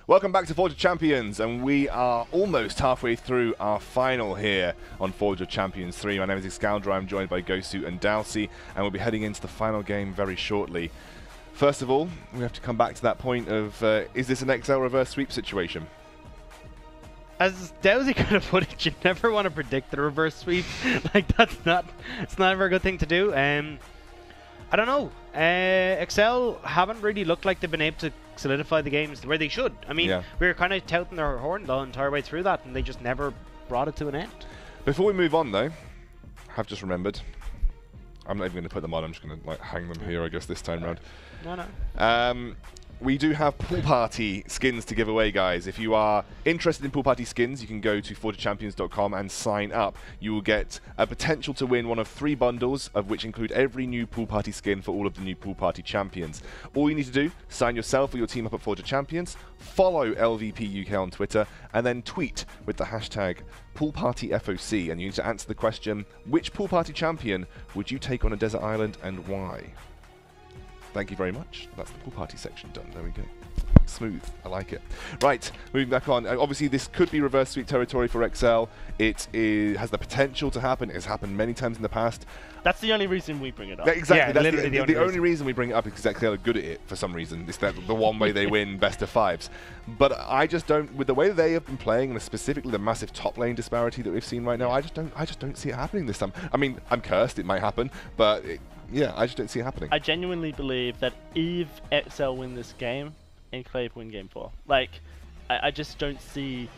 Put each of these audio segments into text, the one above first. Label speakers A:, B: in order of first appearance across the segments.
A: Welcome back to Forge of Champions, and we are almost halfway through our final here on Forge of Champions 3. My name is Excalibur, I'm joined by Gosu and Dalsy, and we'll be heading into the final game very shortly. First of all, we have to come back to that point of, is this an EXCEL reverse sweep situation?
B: As Dowsy kind of put it, you never want to predict the reverse sweep. Like, it's not ever a good thing to do. I don't know. EXCEL haven't really looked like they've been able to solidify the games where they should. I mean, we were kind of touting their horn the entire way through that, and they just never brought it to an end.
A: Before we move on, though, I've just remembered. I'm not even going to put them on. I'm just going to like hang them here, I guess, this time round.
B: No.
A: We do have pool party skins to give away, guys. If you are interested in pool party skins, you can go to forgechampions.com and sign up. You will get a potential to win one of 3 bundles, of which include every new pool party skin for all of the new pool party champions. All you need to do, sign yourself or your team up at Forge of Champions, follow LVP UK on Twitter, and then tweet with the hashtag poolpartyFOC. And you need to answer the question, which pool party champion would you take on a desert island and why? Thank you very much. That's the pool party section done. There we go. Smooth. I like it. Right, moving back on. Obviously, this could be reverse sweep territory for EXCEL. It has the potential to happen. It has happened many times in the past.
C: That's the only reason we bring it up.
A: Exactly.
B: Yeah,
A: that's
B: literally
A: the only reason we bring it up is because EXCEL are good at it for some reason. It's the one way they win best of 5s. But I just don't, with the way they have been playing, and specifically the massive top lane disparity that we've seen right now, I just don't see it happening this time. I mean, I'm cursed. It might happen, but yeah, I just don't see it happening.
C: I genuinely believe that if EXCEL win this game, ENCLAVE win game 4. Like, I just don't see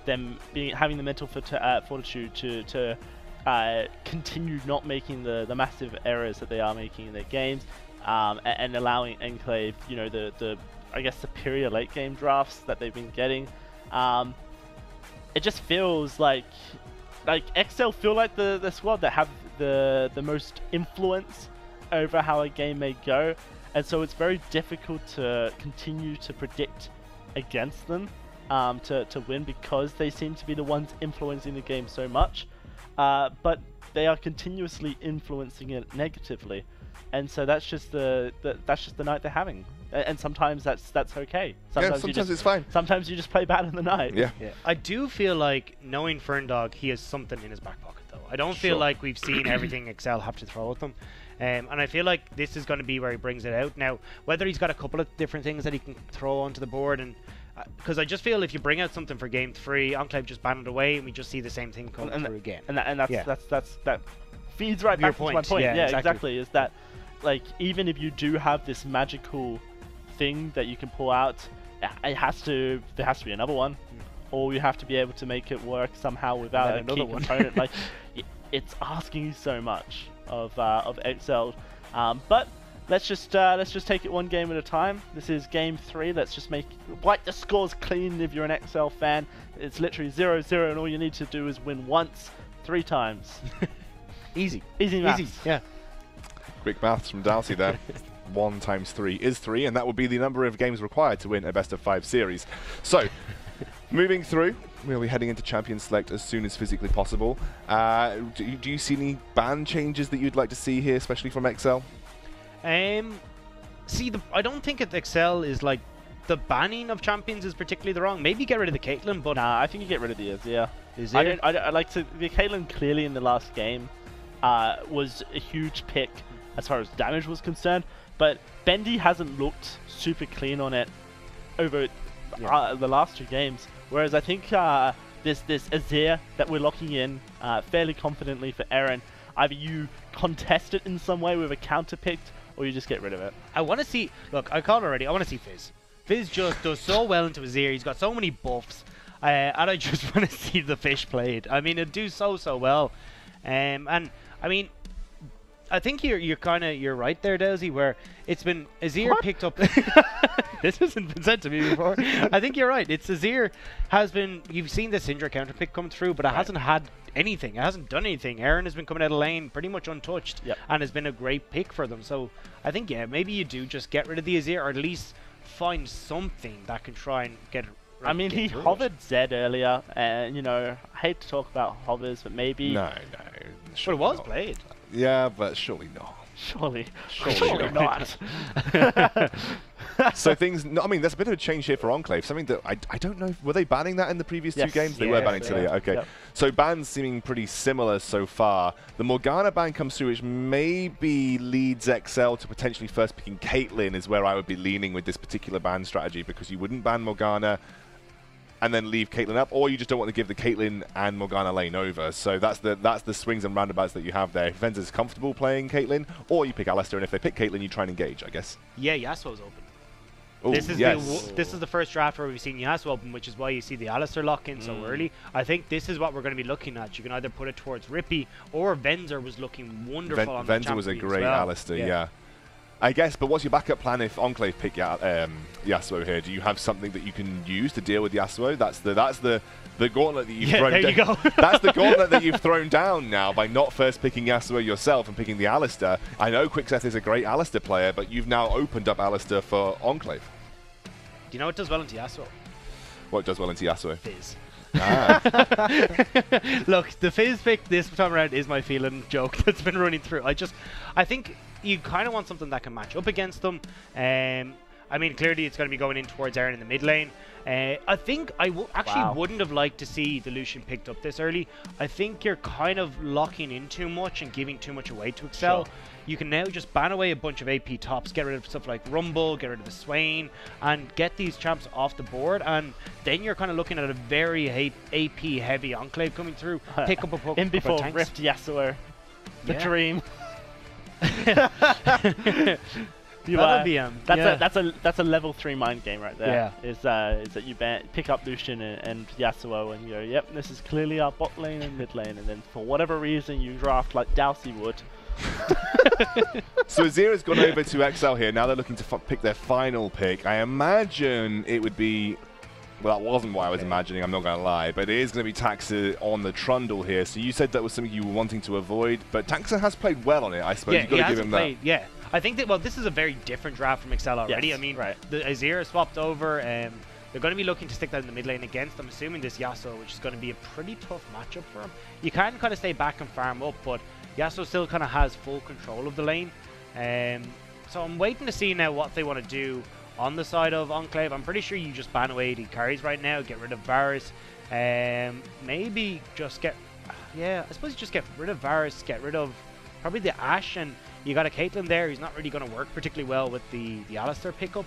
C: them having the mental fortitude to continue not making the massive errors that they are making in their games, and allowing ENCLAVE, you know, the I guess superior late game drafts that they've been getting. It just feels like EXCEL feel like the squad that have the most influence over how a game may go, and so it's very difficult to continue to predict against them to win, because they seem to be the ones influencing the game so much, but they are continuously influencing it negatively, and so that's just the night they're having. And sometimes that's okay.
A: Sometimes it's fine.
C: Sometimes you just play bad in the night.
A: Yeah.
B: I do feel like, knowing Ferndog, he has something in his back pocket, though. I don't feel like we've seen everything EXCEL have to throw at them. And I feel like this is going to be where he brings it out. Now, whether he's got a couple of different things that he can throw onto the board, and because I just feel if you bring out something for game 3, ENCLAVE just ban it away, and we just see the same thing come through again.
C: And that feeds right back to my point. Yeah, exactly. Is that, like, even if you do have this magical thing that you can pull out, there has to be another one, or you have to be able to make it work somehow without another key component. Like, it's asking you so much of EXCEL, but let's just take it one game at a time. This is game 3. Let's just wipe the scores clean. If you're an EXCEL fan, it's literally 0-0, and all you need to do is win once, 3 times. Easy maths.
B: Easy, yeah.
A: Quick maths from Dalsy there. 1 times 3 is 3, and that would be the number of games required to win a best of 5 series. So, moving through, we'll be heading into Champion Select as soon as physically possible. Do you see any ban changes that you'd like to see here, especially from EXCEL?
B: I don't think at EXCEL is like the banning of champions is particularly wrong. Maybe get rid of the Caitlyn, but
C: nah, I think you get rid of the Azir.
B: I
C: like to. The Caitlyn clearly in the last game was a huge pick as far as damage was concerned, but Bendy hasn't looked super clean on it over the last 2 games. Whereas I think this Azir that we're locking in fairly confidently for Eren, either you contest it in some way with a counter pick, or you just get rid of it.
B: I want to see. Look, I called already. I want to see Fizz. Fizz just does so well into Azir. He's got so many buffs, and I just want to see the fish played. I mean, it do so well, and I mean, I think you're right there, Dowsy, where it's been Azir picked up. This hasn't been said to me before. I think you're right. It's Azir has been. You've seen the Syndra counter pick come through, but it hasn't had anything. It hasn't done anything. Eren has been coming out of lane pretty much untouched, and has been a great pick for them. So I think maybe you do just get rid of the Azir, or at least find something that can try and get.
C: I mean, he hovered Zed earlier, and you know, I hate to talk about hovers, but maybe.
A: No.
B: But it was played.
A: Yeah, but surely not.
C: Surely
A: Surely
C: not.
A: So things, no, I mean, there's a bit of a change here for Enclave. Something that I don't know, were they banning that in the previous two games? They were banning Tilia, okay.
C: Yep.
A: So bans seeming pretty similar so far. The Morgana ban comes through, which maybe leads EXCEL to potentially first picking Caitlyn, is where I would be leaning with this particular ban strategy, because you wouldn't ban Morgana and then leave Caitlyn up, or you just don't want to give the Caitlyn and Morgana lane over. So that's the swings and roundabouts that you have there. If Venza's comfortable playing Caitlyn, or you pick Alistar, and if they pick Caitlyn, you try and engage, I guess.
B: Yeah, Yasuo's open.
A: Ooh,
B: This is
A: yes.
B: this is the first draft where we've seen Yasuo open, which is why you see the Alistar lock in so early. I think this is what we're going to be looking at. You can either put it towards Rippy, or Venza was looking wonderful on the
A: Venza was a
B: champion
A: great
B: as well.
A: Alistar, yeah. I guess, but what's your backup plan if Enclave pick Yasuo here? Do you have something that you can use to deal with Yasuo? That's the gauntlet that you've thrown down.
B: There you go.
A: That's the gauntlet that you've thrown down now by not first picking Yasuo yourself and picking the Alistar. I know Quickseth is a great Alistar player, but you've now opened up Alistar for Enclave.
B: Do you know what does well into Yasuo?
A: What does well into Yasuo?
B: Fizz.
A: Ah.
B: Look, the Fizz pick this time around is my feeling joke that's been running through. I think you kind of want something that can match up against them. I mean, clearly it's going to be going in towards Aaron in the mid lane. I think I actually wouldn't have liked to see the Lucian picked up this early. I think you're kind of locking in too much and giving too much away to EXCEL.
C: Sure.
B: You can now just ban away a bunch of AP tops, get rid of stuff like Rumble, get rid of the Swain, and get these champs off the board. And then you're kind of looking at a very AP heavy Enclave coming through. Pick up a poke.
C: In before Rift Yasuo, the dream. That's a level 3 mind game right there.
B: Yeah.
C: Is that you pick up Lucian and Yasuo and you go, yep, this is clearly our bot lane and mid lane, and then for whatever reason you draft like Dowsey would.
A: So Azira's gone over to EXCEL here. Now they're looking to pick their final pick. I imagine it would be... Well, that wasn't what I was imagining, I'm not going to lie, but it is going to be Taxa on the Trundle here. So you said that was something you were wanting to avoid, but Taxa has played well on it, I suppose. You've got to give him that.
B: Yeah, I think that, well, this is a very different draft from EXCEL already.
C: Yes,
B: I mean, the Azira swapped over, they're going to be looking to stick that in the mid lane against, I'm assuming, this Yasuo, which is going to be a pretty tough matchup for him. You can kind of stay back and farm up, but Yasuo still kind of has full control of the lane. So I'm waiting to see now what they want to do on the side of Enclave. I'm pretty sure you just ban away the carries right now, get rid of Varus, maybe just get... Yeah, I suppose you just get rid of Varus, get rid of probably the Ashe, and you got a Caitlyn there who's not really going to work particularly well with the Alistar pickup.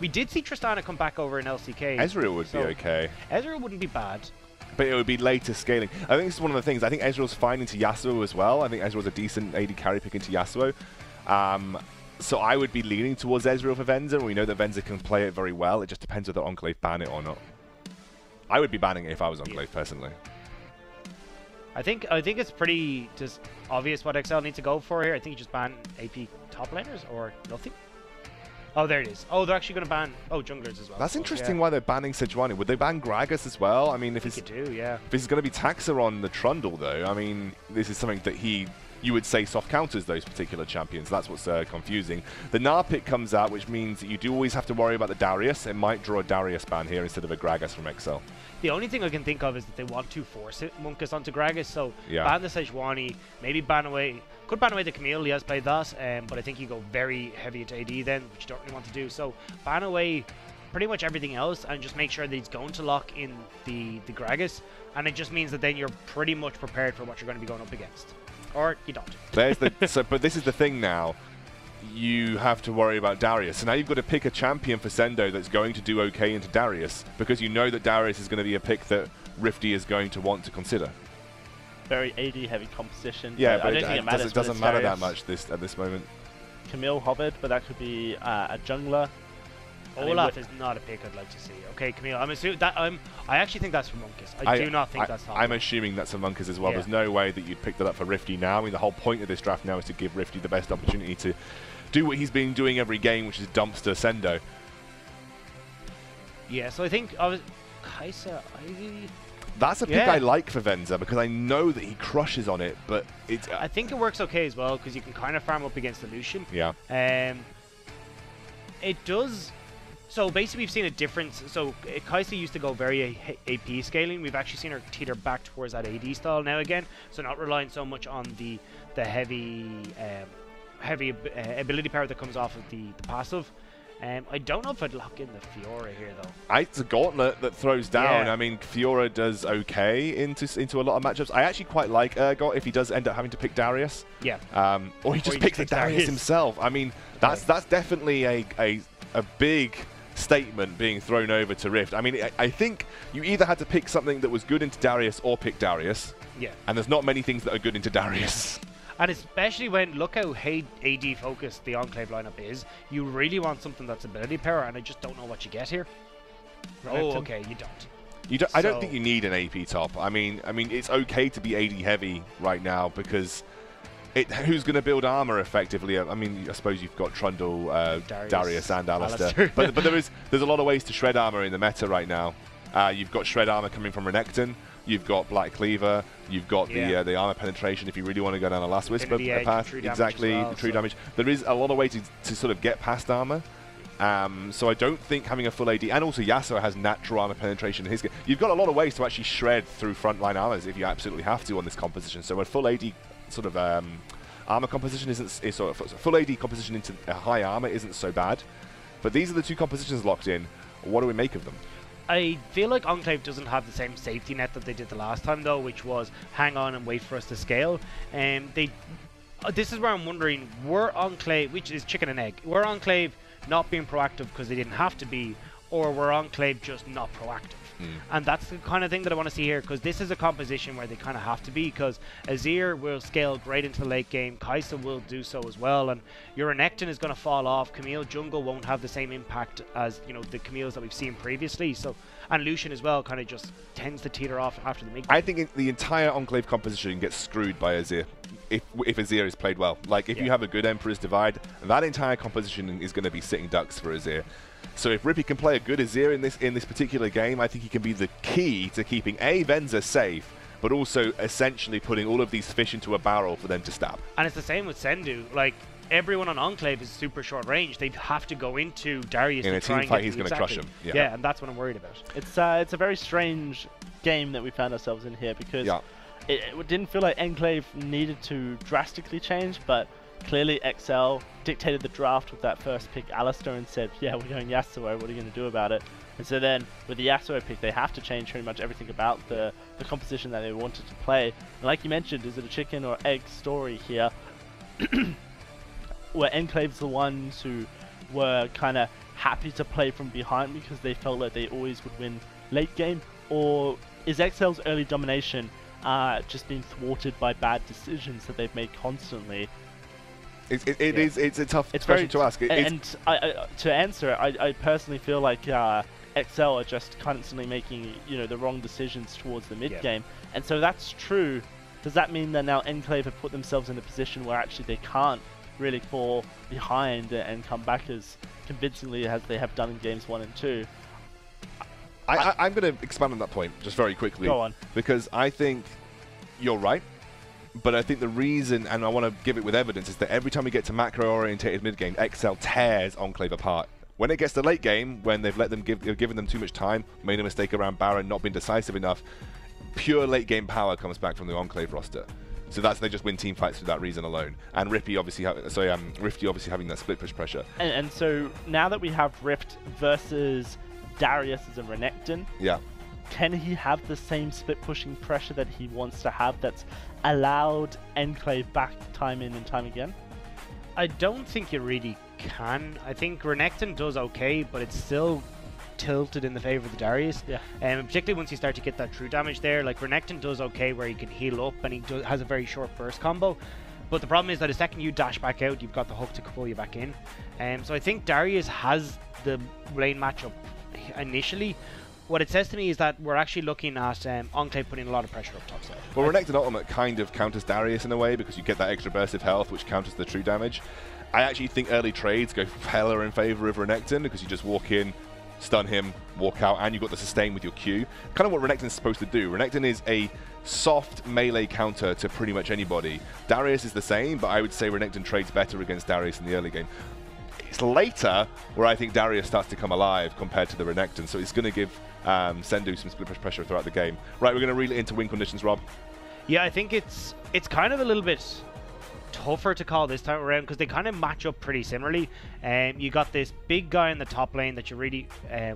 B: We did see Tristana come back over in LCK.
A: Ezreal would be okay.
B: Ezreal wouldn't be bad.
A: But it would be later scaling. I think this is one of the things. I think Ezreal's fine into Yasuo as well. I think Ezreal's a decent AD carry pick into Yasuo. So I would be leaning towards Ezreal for Venza. We know that Venza can play it very well. It just depends whether Enclave ban it or not. I would be banning it if I was Enclave, personally.
B: I think it's pretty just obvious what EXCEL needs to go for here. I think you just ban AP top laners or nothing. Oh, there it is. Oh, they're actually going to ban junglers as well.
A: That's interesting why they're banning Sejuani. Would they ban Gragas as well? I mean, if it's if it's going to be Taxa on the Trundle, though, I mean, this is something that you would say soft counters those particular champions. That's what's confusing. The Gnar pick comes out, which means that you do always have to worry about the Darius. It might draw a Darius ban here instead of a Gragas from EXCEL.
B: The only thing I can think of is that they want to force it Monkus onto Gragas, so ban the Sejuani, maybe ban away... Could ban away the Camille, he has played that, but I think you go very heavy into AD then, which you don't really want to do. So ban away pretty much everything else and just make sure that he's going to lock in the Gragas, and it just means that then you're pretty much prepared for what you're going to be going up against. Or you don't.
A: There's the but this is the thing now. You have to worry about Darius. So now you've got to pick a champion for Sendo that's going to do okay into Darius, because you know that Darius is going to be a pick that Rifty is going to want to consider.
C: Very AD heavy composition.
A: Yeah,
C: but I don't think it matters.
A: It doesn't matter that much at this moment.
C: Camille hovered, but that could be a jungler.
B: Olaf is not a pick I'd like to see. Okay, Camille, I'm assuming that I actually think that's for Monkus. I do not think that's top.
A: I'm assuming that's for Monkus as well. There's no way that you'd pick that up for Rifty now. I mean, the whole point of this draft now is to give Rifty the best opportunity to do what he's been doing every game, which is dumpster Sendo.
B: Yeah, so I think Kai'Sa, Ivy.
A: That's a pick I like for Venza because I know that he crushes on it, but it's...
B: I think it works okay as well because you can kind of farm up against the Lucian.
A: Yeah.
B: It does... So basically we've seen a difference. So Kai'Sa used to go very AP scaling. We've actually seen her teeter back towards that AD style now again. So not relying so much on the heavy ability power that comes off of the passive. I don't know if I'd lock in the Fiora here, though.
A: It's a gauntlet that throws down.
B: Yeah.
A: I mean, Fiora does okay into a lot of matchups. I actually quite like Urgot if he does end up having to pick Darius.
B: Yeah.
A: Or he just picks the Darius himself. I mean, that's definitely a big statement being thrown over to Rift. I mean, I think you either had to pick something that was good into Darius or pick Darius.
B: Yeah.
A: And there's not many things that are good into Darius.
B: And especially when, look how AD focused the Enclave lineup is, you really want something that's ability power, and I just don't know what you get here. Oh, okay, you don't.
A: I don't think you need an AP top. I mean, it's okay to be AD heavy right now because who's going to build armor effectively? I mean, I suppose you've got Trundle, Darius, and Alistair. but there's a lot of ways to shred armor in the meta right now. You've got shred armor coming from Renekton. You've got Black Cleaver. You've got the armor penetration if you really want to go down a Last Whisper path. Exactly, the true damage. There is a lot of ways to sort of get past armor. So I don't think having a full AD, and also Yasuo has natural armor penetration in his game. You've got a lot of ways to actually shred through frontline armors if you absolutely have to on this composition. So a full AD sort of armor composition is sort of full AD composition into a high armor isn't so bad. But these are the two compositions locked in. What do we make of them?
B: I feel like Enclave doesn't have the same safety net that they did the last time, though, which was hang on and wait for us to scale. This is where I'm wondering, were Enclave, which is chicken and egg, were Enclave not being proactive because they didn't have to be, or were Enclave just not proactive? And that's the kind of thing that I want to see here, because this is a composition where they kind of have to be, because Azir will scale great into the late game, Kai'Sa will do so as well, and your Renekton is going to fall off. Camille jungle won't have the same impact as, you know, the Camille's that we've seen previously, so, and Lucian as well kind of just tends to teeter off after the mid game.
A: I think the entire Enclave composition gets screwed by Azir if Azir is played well. Like, if you have a good Emperor's Divide, that entire composition is going to be sitting ducks for Azir. So if Rippy can play a good Azir in this particular game, I think he can be the key to keeping Venza safe, but also essentially putting all of these fish into a barrel for them to stab.
B: And it's the same with Sendu. Like, everyone on Enclave is super short range. They have to go into Darius
A: in
B: to
A: a
B: try
A: team
B: and
A: fight.
B: get
A: He's going to crush him.
B: Yeah, and that's what I'm worried about.
C: It's a very strange game that we found ourselves in here, because it didn't feel like Enclave needed to drastically change, but clearly EXCEL dictated the draft with that first pick, Alistair, and said, yeah, we're going Yasuo, what are you going to do about it? And so then, with the Yasuo pick, they have to change pretty much everything about the composition that they wanted to play. And like you mentioned, is it a chicken or egg story here? Where Enclave's the ones who were kind of happy to play from behind because they felt like they always would win late game? Or is EXCEL's early domination just being thwarted by bad decisions that they've made constantly?
A: It's a tough question to ask.
C: To answer it, I personally feel like EXCEL are just constantly making the wrong decisions towards the mid game, and so that's true. Does that mean that now Enclave have put themselves in a position where actually they can't really fall behind and come back as convincingly as they have done in games 1 and 2?
A: I'm going to expand on that point just very quickly.
C: Go on.
A: Because I think you're right. But I think the reason, and I want to give it with evidence, is that every time we get to macro-orientated mid-game, EXCEL tears Enclave apart. When it gets to late game, when they've let them given them too much time, made a mistake around Baron, not been decisive enough, pure late game power comes back from the Enclave roster. So they just win team fights for that reason alone. And Rifty obviously having that split push pressure.
C: And so now that we have Rift versus Darius as a Renekton, can he have the same split pushing pressure that he wants to have that's allowed Enclave back time in and time again?
B: I don't think you really can. I think Renekton does okay, but it's still tilted in the favor of the Darius. And particularly once you start to get that true damage there, like Renekton does okay where he can heal up and he has a very short burst combo. But the problem is that the second you dash back out, you've got the hook to pull you back in. So I think Darius has the lane matchup initially. What it says to me is that we're actually looking at Enclave putting a lot of pressure up top side.
A: Well, Renekton Ultimate kind of counters Darius in a way because you get that extra burst of health which counters the true damage. I actually think early trades go hella in favor of Renekton because you just walk in, stun him, walk out, and you've got the sustain with your Q. Kind of what Renekton's supposed to do. Renekton is a soft melee counter to pretty much anybody. Darius is the same, but I would say Renekton trades better against Darius in the early game. It's later where I think Darius starts to come alive compared to the Renekton, so it's going to give Sendu some split push pressure throughout the game. Right, we're going to reel it into win conditions, Rob.
B: Yeah, I think it's kind of a little bit tougher to call this time around because they kind of match up pretty similarly. You got this big guy in the top lane that you really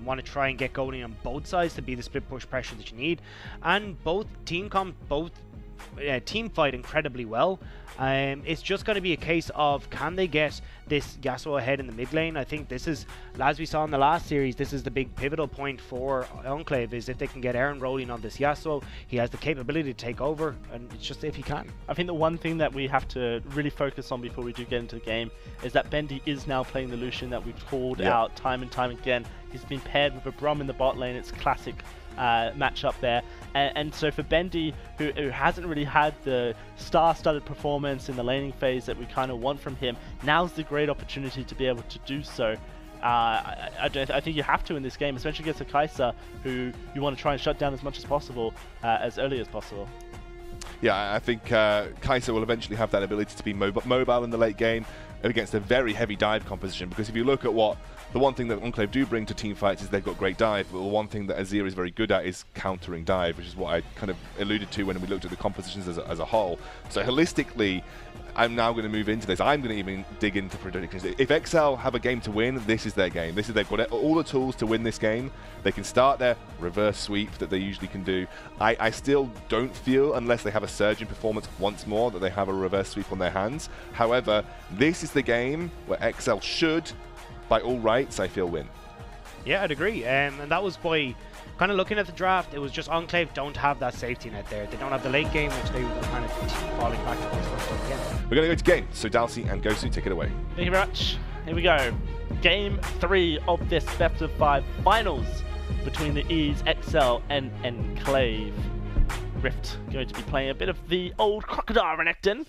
B: want to try and get going on both sides to be the split push pressure that you need, and both team fight incredibly well. It's just going to be a case of, can they get this Yasuo ahead in the mid lane? I think this is, as we saw in the last series, this is the big pivotal point for ENCLAVE, is if they can get Aaron rolling on this Yasuo. He has the capability to take over, and it's just if he can.
C: I think the one thing that we have to really focus on before we do get into the game is that Bendy is now playing the Lucian that we've called out time and time again. He's been paired with a Brom in the bot lane. It's classic matchup there, and so for Bendy, who hasn't really had the star-studded performance in the laning phase that we kind of want from him, now's the great opportunity to be able to do so. I think you have to in this game, especially against a Kai'Sa who you want to try and shut down as much as possible, as early as possible.
A: Yeah, I think Kai'Sa will eventually have that ability to be mobile in the late game against a very heavy dive composition, because if you look at what the one thing that ENCLAVE do bring to team fights is they've got great dive, but the one thing that Azir is very good at is countering dive, which is what I kind of alluded to when we looked at the compositions as a whole. So holistically, I'm now going to move into this. I'm going to even dig into predictions. If EXCEL have a game to win, this is their game. They've got all the tools to win this game. They can start their reverse sweep that they usually can do. I still don't feel, unless they have a surge in performance once more, that they have a reverse sweep on their hands. However, this is the game where EXCEL should, by all rights, I feel, win.
B: Yeah, I'd agree. And that was why, kind of looking at the draft, it was just ENCLAVE don't have that safety net there. They don't have the late game, which they were kind of falling back to this again.
A: We're going to go to game. So Dalsy and Gosu, take it away.
C: Thank you very much. Here we go. Game 3 of this best of 5 finals between the EXCEL and ENCLAVE. Rift going to be playing a bit of the old Crocodile Renekton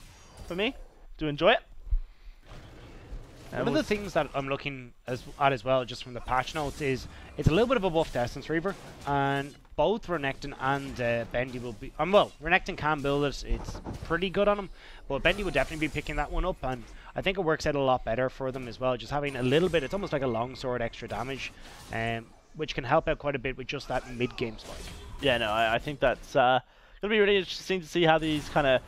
C: for me. Do enjoy it.
B: One of the things that I'm looking at as well, just from the patch notes, is it's a little bit of a buff to Essence Reaver, and both Renekton and Bendy will be... well, Renekton can build it, it's pretty good on him, but Bendy will definitely be picking that one up, and I think it works out a lot better for them as well, just having a little bit, it's almost like a longsword extra damage, which can help out quite a bit with just that mid-game spike. Yeah, no, I think that's going to be really interesting to see how these kind of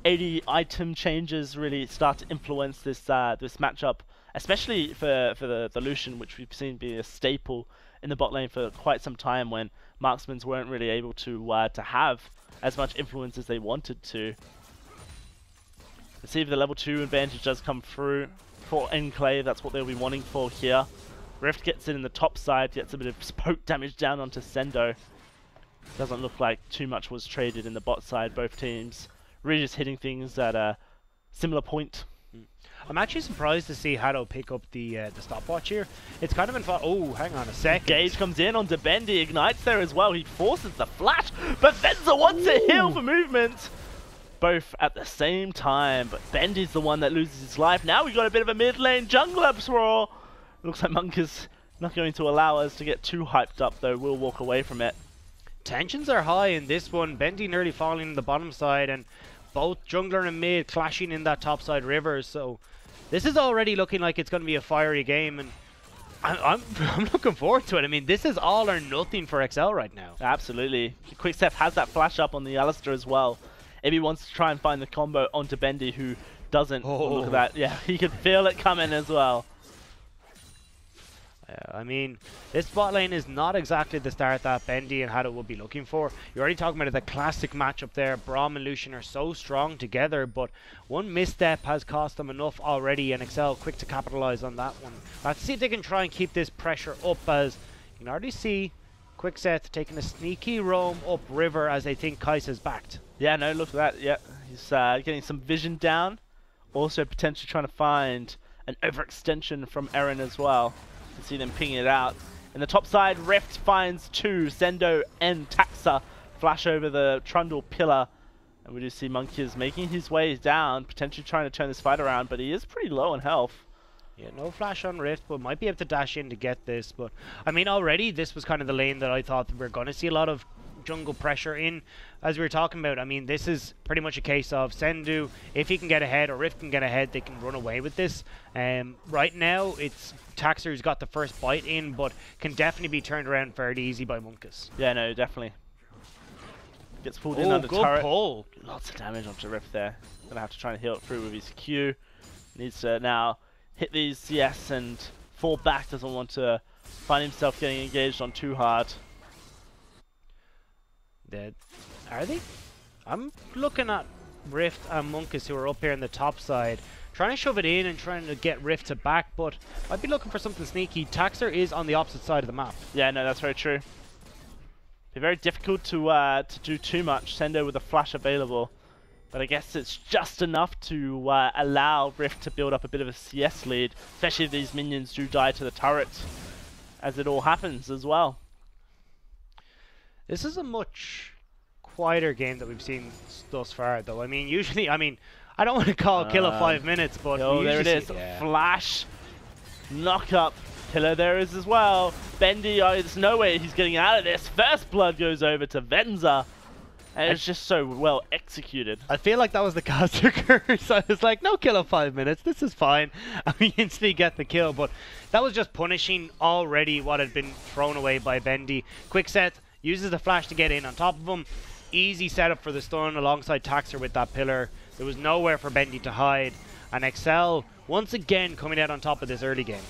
B: 80 item changes really start to influence this this matchup, especially for the Lucian, which we've seen be a staple in the bot lane for quite some time, when marksmen weren't really able to have as much influence as they wanted to. Let's see if the level 2 advantage does come through for ENCLAVE. That's what they'll be wanting for here. Rift gets it in the top side, gets a bit of poke damage down onto Sendo. Doesn't look like too much was traded in the bot side, both teams really just hitting things at a similar point. I'm actually surprised to see Hado pick up the stopwatch here. It's kind of oh, hang on a second. Gage comes in onto Bendy, ignites there as well. He forces the flash, but Venza wants to heal for movement. Both at the same time, but Bendy's the one that loses his life. Now we've got a bit of a mid lane jungler sprawl. Looks like Monk is not going to allow us to get too hyped up, though. We'll walk away from it. Tensions are high in this one. Bendy nearly falling in the bottom side, and both jungler and mid clashing in that top side river. So this is already looking like it's going to be a fiery game, and I'm looking forward to it. I mean, this is all or nothing for EXCEL right now. Absolutely. Quickstep has that flash up on the Alistar as well. If he wants to try and find the combo onto Bendy, who doesn't. Oh. Look at that. Yeah, he can feel it coming as well. I mean, this bot lane is not exactly the start that Bendy and Hado would be looking for. You're already talking about the classic matchup there. Braum and Lucian are so strong together, but one misstep has cost them enough already, and EXCEL quick to capitalize on that one. Let's see if they can try and keep this pressure up, as you can already see Quickset taking a sneaky roam up river as they think Kai'Sa's backed. Yeah, no, look at that. Yeah, he's getting some vision down. Also potentially trying to find an overextension from Eren as well. You can see them pinging it out. In the top side, Rift finds 2, Sendo and Taxa. Flash over the Trundle pillar. And we do see Monkey is making his way down, potentially trying to turn this fight around, but he is pretty low on health. Yeah, no flash on Rift, but might be able to dash in to get this. But I mean, already this was kind of the lane that I thought we were going to see a lot of jungle pressure in, as we were talking about. I mean, this is pretty much a case of Sendu, if he can get ahead or Rift can get ahead, they can run away with this. Right now it's Taxa who's got the first bite in, but can definitely be turned around fairly easy by Monkus. Yeah, no, definitely.
C: Gets pulled in under
B: good
C: turret.
B: pull.
C: Lots of damage onto Rift there. Gonna have to try and heal it through with his Q. Needs to now hit these CS and fall back. Doesn't want to find himself getting engaged on too hard.
B: Are they? I'm looking at Rift and Monkus, who are up here in the top side, trying to shove it in and trying to get Rift to back, but I'd be looking for something sneaky. Taxer is on the opposite side of the map.
C: Yeah, no, that's very true. Be very difficult to do too much. Sendo with a flash available, but I guess it's just enough to allow Rift to build up a bit of a CS lead, especially if these minions do die to the turret, as it all happens as well.
B: This is a much quieter game that we've seen thus far, though. I mean, usually, I don't want to call Killer 5 minutes, but
C: oh, there it is.
B: Yeah.
C: Flash, knock up. Killer there is as well. Bendy, there's no way he's getting out of this. First blood goes over to Venza. And it's just so well executed.
B: I feel like that was the caster curse. I was like, no Killer 5 minutes, this is fine. And we instantly get the kill, but that was just punishing already what had been thrown away by Bendy. Quickset uses the flash to get in on top of him. Easy setup for the stun alongside Taxer with that pillar. There was nowhere for Bendy to hide. And EXCEL once again coming out on top of this early game.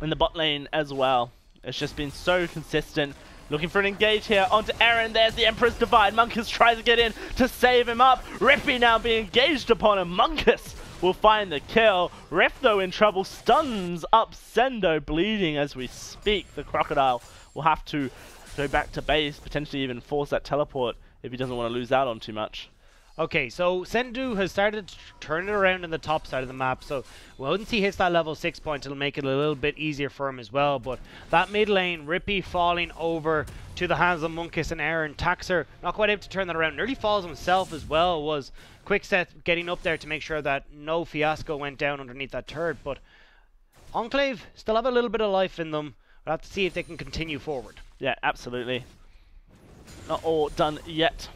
C: In the bot lane as well. It's just been so consistent. Looking for an engage here onto Aaron. There's the Emperor's Divide. Monkus tries to get in to save him up. Rippy now being engaged upon him. Monkus will find the kill. Riff though in trouble. Stuns up Sendo, bleeding as we speak. The Crocodile will have to go back to base, potentially even force that teleport if he doesn't want to lose out on too much.
B: Okay, so Sendu has started to turn it around in the top side of the map, so once he hits that level 6 point, it'll make it a little bit easier for him as well. But that mid lane, Rippy falling over to the hands of Monkus and Aaron. Taxer not quite able to turn that around, nearly falls himself as well. Was Quickset getting up there to make sure that no fiasco went down underneath that turret. But Enclave still have a little bit of life in them. We'll have to see if they can continue forward.
C: Yeah, absolutely. Not all done yet.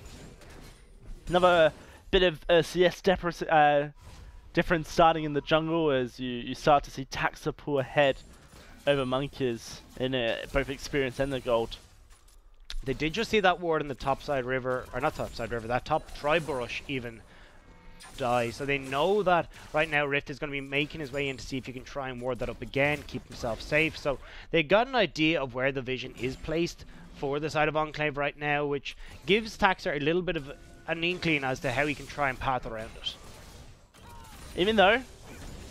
C: Another bit of CS difference starting in the jungle as you start to see Taxa pull ahead over Monkeys in both experience and the gold.
B: They did just see that ward in the topside river, or not topside river, that top tribe brush even die. So they know that right now Rift is going to be making his way in to see if he can try and ward that up again, keep himself safe. So they got an idea of where the vision is placed for the side of Enclave right now, which gives Taxer a little bit of an inkling as to how he can try and path around it.
C: Even though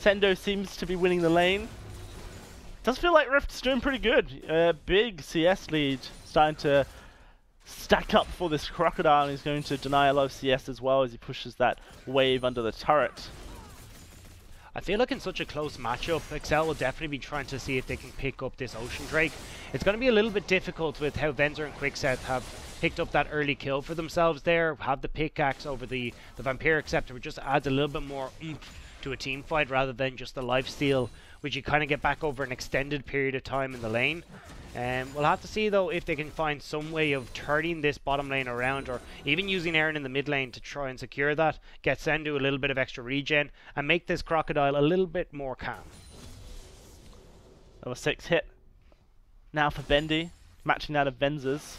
C: Sendo seems to be winning the lane, does feel like Rift's doing pretty good. Big CS lead starting to stack up for this Crocodile, and he's going to deny a lot of CS as well as he pushes that wave under the turret.
B: I feel like in such a close matchup, EXCEL will definitely be trying to see if they can pick up this Ocean Drake. It's going to be a little bit difficult with how Venzer and Quickset have picked up that early kill for themselves there, have the pickaxe over the Vampiric Scepter, which just adds a little bit more oomph to a team fight rather than just the lifesteal, which you kind of get back over an extended period of time in the lane. We'll have to see though if they can find some way of turning this bottom lane around, or even using Aaron in the mid lane to try and secure that, get Sendu a little bit of extra regen, and make this Crocodile a little bit more calm.
C: Level 6 hit now for Bendy, matching that of Venzer's.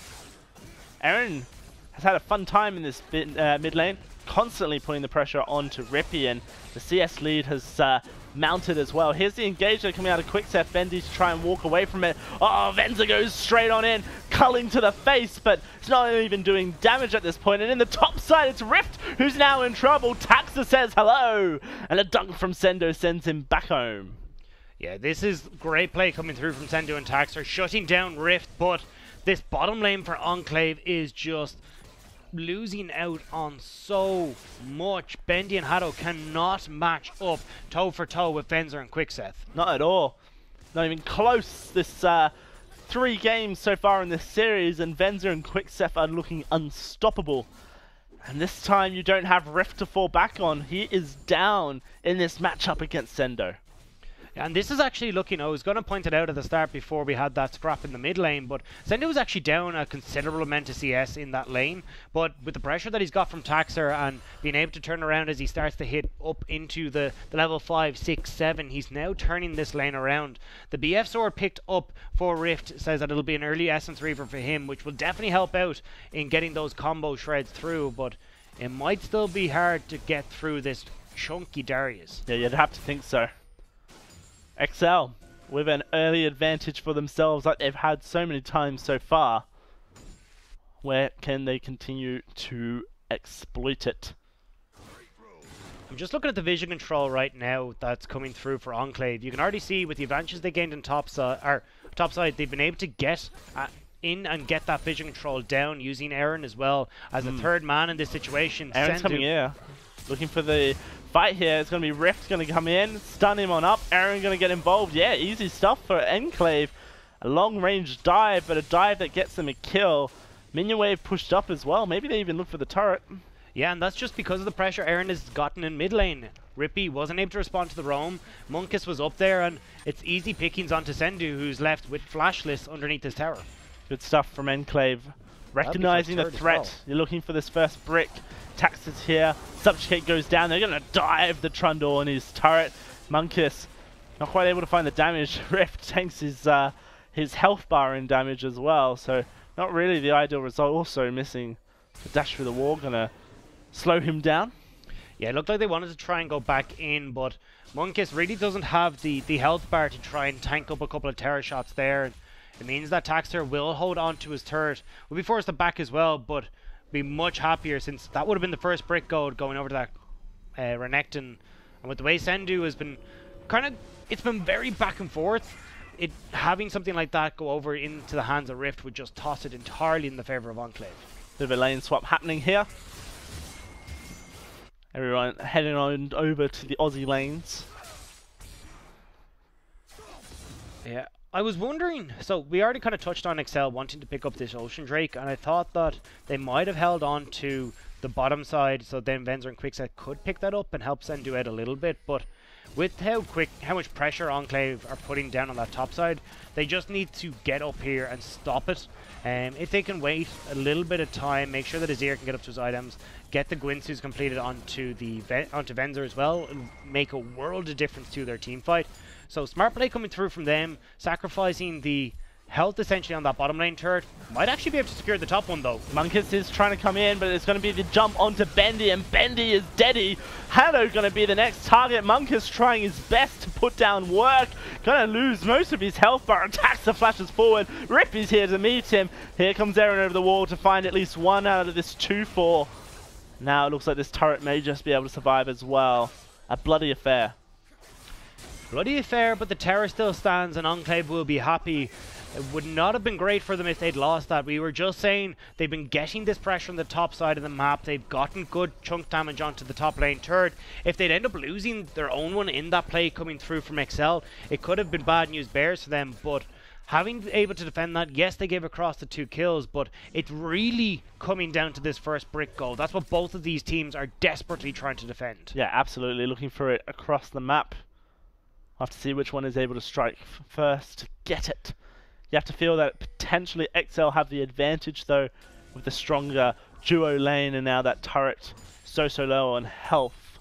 C: Aaron has had a fun time in this mid lane, constantly putting the pressure on to Rippy, and the CS lead has mounted as well. Here's the engagement coming out of Quickset. Bendy to try and walk away from it. Oh, Venza goes straight on in, culling to the face, but it's not even doing damage at this point. And in the top side, it's Rift who's now in trouble. Taxa says hello, and a dunk from Sendo sends him back home.
B: Yeah, this is great play coming through from Sendo and Taxer, shutting down Rift, but this bottom lane for Enclave is just losing out on so much. Bendy and Hado cannot match up toe for toe with Venzer and Quickseth.
C: Not at all. Not even close. This 3 games so far in this series, and Venzer and Quickseth are looking unstoppable. And this time you don't have Rift to fall back on. He is down in this matchup against Sendo.
B: And this is actually looking, I was going to point it out at the start before we had that scrap in the mid lane, but Sendu was actually down a considerable amount of CS in that lane, but with the pressure that he's got from Taxer and being able to turn around as he starts to hit up into the level 5, 6, 7, he's now turning this lane around. The BF sword picked up for Rift says that it'll be an early Essence Reaver for him, which will definitely help out in getting those combo shreds through, but it might still be hard to get through this chunky Darius.
C: Yeah, you'd have to think so. EXCEL with an early advantage for themselves like they've had so many times so far. Where can they continue to exploit it?
B: I'm just looking at the vision control right now that's coming through for Enclave. You can already see with the advantages they gained in topside, they've been able to get in and get that vision control down using Aaron as well as a third man in this situation.
C: Aaron's coming here, looking for the fight here. It's going to be Rift going to come in, stun him on up. Aaron going to get involved. Yeah, easy stuff for Enclave. A long range dive, but a dive that gets them a kill. Minion wave pushed up as well. Maybe they even look for the turret.
B: Yeah, and that's just because of the pressure Aaron has gotten in mid lane. Rippy wasn't able to respond to the roam. Munkus was up there, and it's easy pickings onto Sendu, who's left with flashless underneath his tower.
C: Good stuff from Enclave. Recognizing the threat.
B: Well.
C: You're looking for this first brick. Tax is here. Subjugate goes down. They're going to dive the Trundle on his turret. Munkus not quite able to find the damage. Rift tanks his health bar in damage as well. So not really the ideal result. Also missing the dash through the wall. Going to slow him down.
B: Yeah, it looked like they wanted to try and go back in, but Munkus really doesn't have the health bar to try and tank up a couple of terror shots there. It means that Taxer will hold on to his turret. Will be forced to back as well, but be much happier since that would have been the first brick gold going over to that Renekton. And with the way Sendu has been it's been very back and forth. Having something like that go over into the hands of Rift would just toss it entirely in the favor of Enclave.
C: Bit of a lane swap happening here. Everyone heading on over to the Aussie lanes.
B: Yeah. I was wondering, so we already kind of touched on EXCEL wanting to pick up this Ocean Drake, and I thought that they might have held on to the bottom side, so then Venzer and Quickset could pick that up and help Sendu out a little bit, but with how much pressure Enclave are putting down on that top side, they just need to get up here and stop it. If they can wait a little bit of time, make sure that Azir can get up to his items, get the Gwynsu's completed onto Venzer as well, and make a world of difference to their team fight. So smart play coming through from them, sacrificing the health essentially on that bottom lane turret. Might actually be able to secure the top one though.
C: Munkus is trying to come in, but it's going to be the jump onto Bendy, and Bendy is deady. Hello going to be the next target. Munkus trying his best to put down work. Going to lose most of his health bar. Attacks the flashes forward. Rip is here to meet him. Here comes Aaron over the wall to find at least one out of this 2-4. Now it looks like this turret may just be able to survive as well. A bloody affair.
B: Bloody affair, but the tower still stands and Enclave will be happy. It would not have been great for them if they'd lost that. We were just saying they've been getting this pressure on the top side of the map. They've gotten good chunk damage onto the top lane turret. If they'd end up losing their own one in that play coming through from EXCEL, it could have been bad news bears for them, but having been able to defend that, yes, they gave across the 2 kills, but it's really coming down to this first brick goal. That's what both of these teams are desperately trying to defend.
C: Yeah, absolutely. Looking for it across the map. We'll have to see which one is able to strike first to get it. You have to feel that potentially EXCEL have the advantage though, with the stronger duo lane and now that turret so low on health.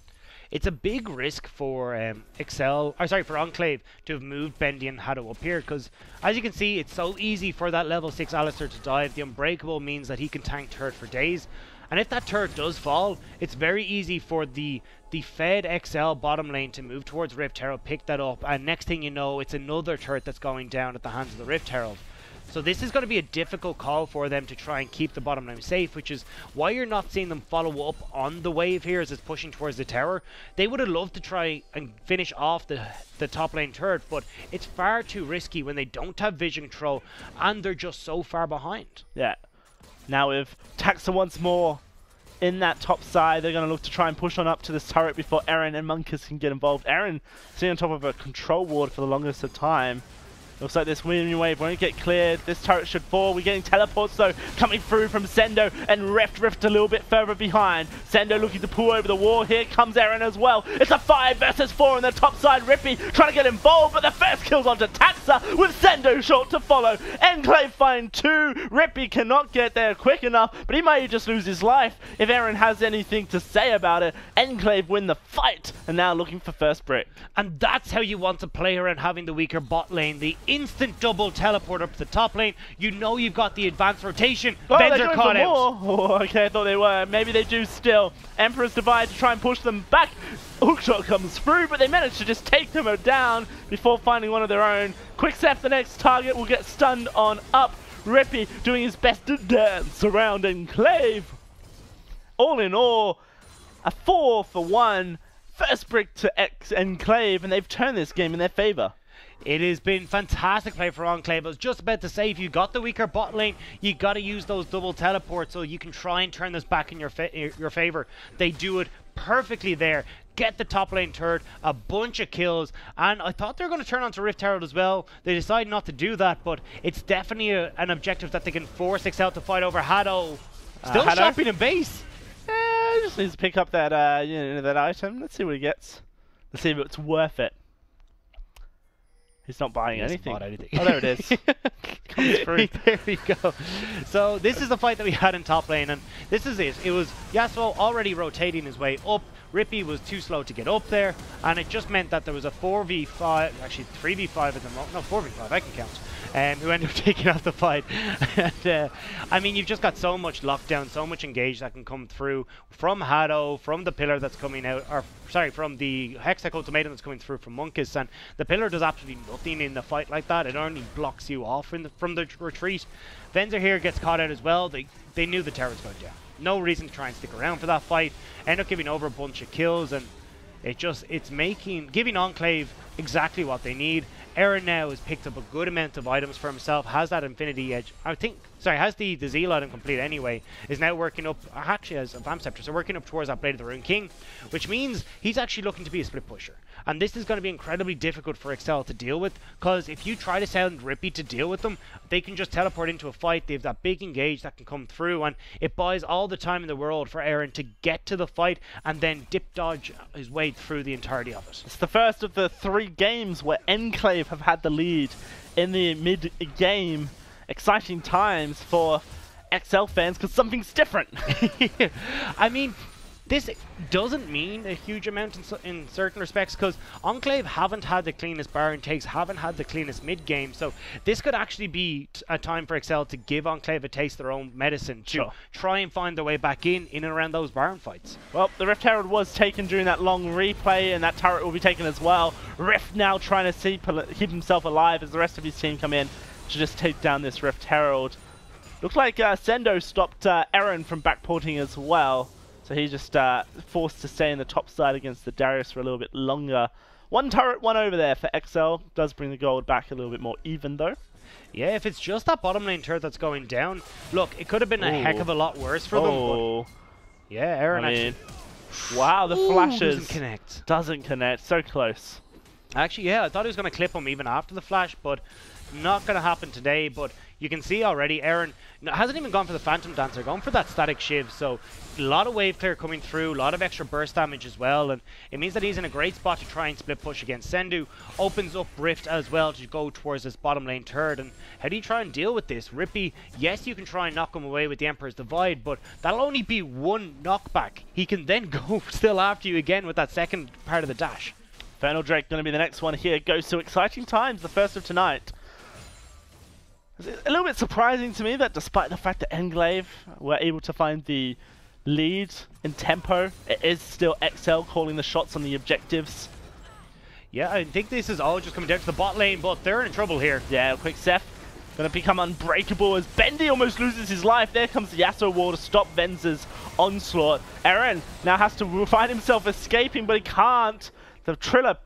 B: It's a big risk for for Enclave to have moved Bendy and Haddo up here, because as you can see, it's so easy for that level 6 Alistair to dive. The Unbreakable means that he can tank turret for days. And if that turret does fall, it's very easy for the fed EXCEL bottom lane to move towards Rift Herald, pick that up, and next thing you know, it's another turret that's going down at the hands of the Rift Herald. So this is going to be a difficult call for them to try and keep the bottom lane safe, which is why you're not seeing them follow up on the wave here as it's pushing towards the tower. They would have loved to try and finish off the top lane turret, but it's far too risky when they don't have vision control and they're just so far behind.
C: Yeah. Now with Taxa once more in that top side, they're going to look to try and push on up to this turret before Aaron and Munkus can get involved. Aaron sitting on top of a control ward for the longest of time. Looks like this wind wave won't get cleared. This turret should fall. We're getting teleports though coming through from Sendo and Rift a little bit further behind. Sendo looking to pull over the wall. Here comes Eren as well. It's a 5 versus 4 on the top side. Rippy trying to get involved, but the first kill's onto Tatsa with Sendo short to follow. Enclave find 2. Rippy cannot get there quick enough, but he may just lose his life if Eren has anything to say about it. Enclave win the fight and now looking for first brick.
B: And that's how you want to play around having the weaker bot lane. The instant double teleport up to the top lane. You know you've got the advanced rotation.
C: Oh,
B: Benzer caught out.
C: Oh, okay, I thought they were. Maybe they do still. Emperor's Divide to try and push them back. Hookshot comes through, but they manage to just take them down before finding one of their own. Quickstep, the next target, will get stunned on up. Rippy doing his best to dance around Enclave. All in all, a 4-for-1 first brick to Enclave, and they've turned this game in their favor.
B: It has been fantastic play for Enclave. I was just about to say, if you got the weaker bot lane, you got to use those double teleports so you can try and turn this back in your favor. They do it perfectly there. Get the top lane turret, a bunch of kills, and I thought they were going to turn onto Rift Herald as well. They decided not to do that, but it's definitely an objective that they can force EXCEL to fight over. Hado still shopping in base.
C: Just needs to pick up that that item. Let's see what he gets. Let's see if it's worth it. He's not buying anything. Oh, there it is. Comes through.
B: There we go. So this is the fight that we had in top lane, and this is it. It was Yasuo already rotating his way up. Rippy was too slow to get up there, and it just meant that there was a 4v5, actually 3v5 at the moment. No, 4v5, I can count. Who ended up taking out the fight. And, I mean, you've just got so much lockdown, so much engage that can come through from Hado, from the pillar that's coming out, or sorry, from the Hextech Ultimatum that's coming through from Monkus, and the pillar does absolutely nothing in the fight like that. It only blocks you off from the retreat. Venzer here gets caught out as well. They knew the tower was going down. No reason to try and stick around for that fight. End up giving over a bunch of kills, and it's giving Enclave exactly what they need. Eren now has picked up a good amount of items for himself, has that Infinity Edge, has the Zeal item complete anyway, is now working up, actually has a Vamp Scepter, so working up towards that Blade of the Rune King, which means he's actually looking to be a split pusher. And this is going to be incredibly difficult for EXCEL to deal with, because if you try to send Rippy to deal with them, they can just teleport into a fight. They have that big engage that can come through, and it buys all the time in the world for Eren to get to the fight and then dip dodge his way through the entirety of it.
C: It's the first of the 3 games where Enclave have had the lead in the mid-game. Exciting times for EXCEL fans, because something's different.
B: I mean, this doesn't mean a huge amount in certain respects, because Enclave haven't had the cleanest Baron takes, haven't had the cleanest mid-game, so this could actually be a time for EXCEL to give Enclave a taste of their own medicine, to try and find their way back in and around those Baron fights.
C: Well, the Rift Herald was taken during that long replay, and that turret will be taken as well. Rift now trying to keep himself alive as the rest of his team come in to just take down this Rift Herald. Looks like Sendo stopped Eren from backporting as well. So he's just forced to stay in the top side against the Darius for a little bit longer. 1 turret, 1 over there for EXCEL. Does bring the gold back a little bit more even though.
B: Yeah, if it's just that bottom lane turret that's going down, look, it could have been a heck of a lot worse for them. But yeah, Eren actually...
C: Wow, the flashes.
B: Doesn't connect.
C: Doesn't connect. So close.
B: Actually, yeah, I thought he was going to clip him even after the flash, but not going to happen today. But you can see already Eren hasn't even gone for the Phantom Dancer, gone for that Static Shiv. So a lot of wave clear coming through, a lot of extra burst damage as well, and it means that he's in a great spot to try and split push against Sendu. Opens up Rift as well to go towards this bottom lane turret. And how do you try and deal with this? Rippy, yes, you can try and knock him away with the Emperor's Divide, but that'll only be 1 knockback. He can then go still after you again with that second part of the dash.
C: Infernal Drake going to be the next one here. Goes to exciting times, the first of tonight. It's a little bit surprising to me that despite the fact that Enclave were able to find the lead in tempo, it is still EXCEL calling the shots on the objectives.
B: Yeah, I think this is all just coming down to the bot lane, but they're in trouble here.
C: Yeah, Quickstep going to become unbreakable as Bendy almost loses his life. There comes the Yasuo wall to stop Venz's onslaught. Eren now has to find himself escaping, but he can't. The Triller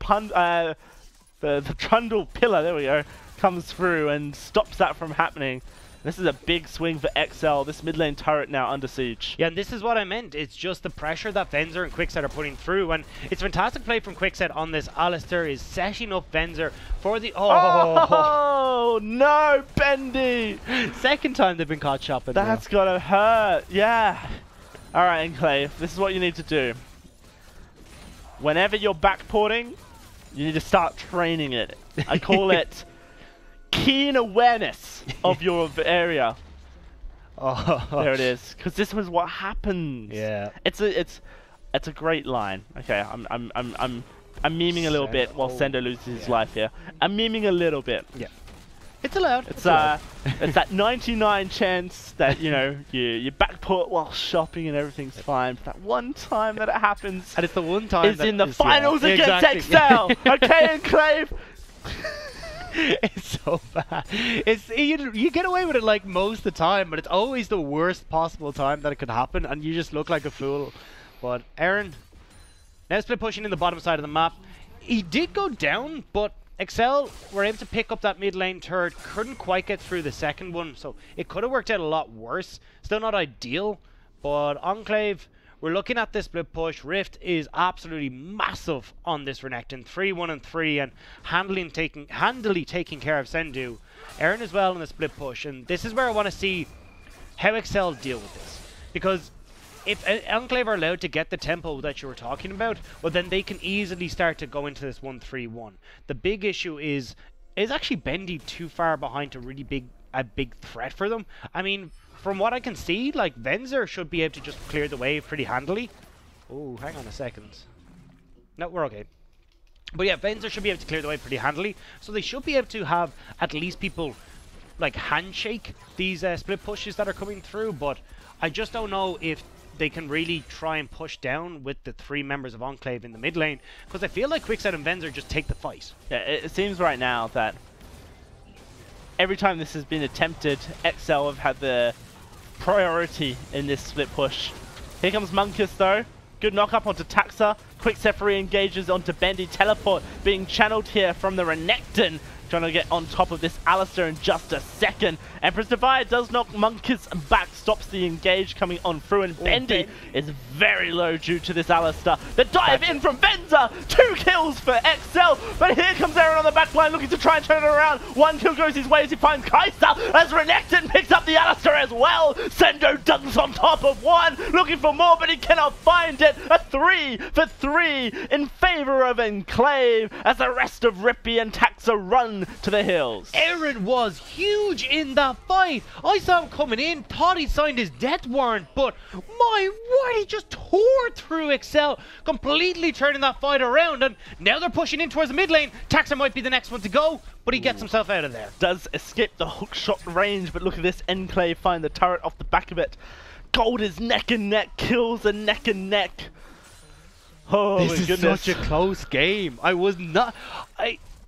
C: the Trundle pillar, there we go, comes through and stops that from happening. This is a big swing for EXCEL. This mid lane turret now under siege.
B: Yeah, and this is what I meant. It's just the pressure that Venzer and Quickset are putting through. And it's fantastic play from Quickset on this. Alistair is setting up Venzer for the...
C: Oh, no, Bendy!
B: Second time they've been caught shopping.
C: That's gotta hurt. Yeah. All right, Enclave. This is what you need to do. Whenever you're backporting, you need to start training it. I call it keen awareness of your area.
B: Oh.
C: There it is. Because this was what happens.
B: Yeah.
C: It's a great line. Okay, I'm memeing a little bit while Sendo loses his life here. I'm memeing a little bit.
B: Yeah. It's allowed.
C: It's it's that 99 chance that you backport while shopping and everything's fine. But that one time that it happens,
B: and it's the one time
C: is in the finals against
B: exactly.
C: EXCEL. Okay, Enclave.
B: It's so bad. It's you get away with it like most of the time, but it's always the worst possible time that it could happen, and you just look like a fool. But Aaron, now split pushing in the bottom side of the map. He did go down, but EXCEL were able to pick up that mid lane turret, couldn't quite get through the second one, so it could have worked out a lot worse. Still not ideal, but Enclave, we're looking at this split push. Rift is absolutely massive on this Renekton, 3-1-3, and handily taking care of Sendu. Aaron as well in the split push, and this is where I want to see how EXCEL deal with this, because if Enclave are allowed to get the tempo that you were talking about, well then they can easily start to go into this 1-3-1. The big issue is actually Bendy too far behind to really a big threat for them? I mean, from what I can see, like Venzer should be able to just clear the wave pretty handily. Oh, hang on a second. No, we're okay. But yeah, Venzer should be able to clear the wave pretty handily, so they should be able to have at least people like handshake these split pushes that are coming through, but I just don't know if they can really try and push down with the 3 members of Enclave in the mid lane, because I feel like Quickset and Venzer just take the fight.
C: Yeah, it seems right now that every time this has been attempted, EXCEL have had the priority in this split push. Here comes Monkus though. Good knock up onto Taxa. Quickset re-engages onto Bendy. Teleport being channeled here from the Renekton. Trying to get on top of this Alistair in just a second. Empress Divide does knock Monkus back, stops the engage coming on through, and Bendy is very low due to this Alistair. The dive in from Venza, 2 kills for EXCEL, but here comes Aaron on the back line looking to try and turn it around. 1 kill goes his way as he finds Kai'Sa, as Renekton picks up the Alistair as well. Sendo dunks on top of 1, looking for more, but he cannot find it. A 3 for 3 in favor of Enclave, as the rest of Rippy and Taxa run to the hills.
B: Aaron was huge in that fight. I saw him coming in, thought he signed his death warrant, but my word, he just tore through EXCEL, completely turning that fight around, and now they're pushing in towards the mid lane. Taxa might be the next one to go, but he gets himself out of there.
C: Does escape the hook shot range, but look at this, Enclave find the turret off the back of it. Gold is neck and neck, kills are neck and neck. Oh,
B: this is such a close game.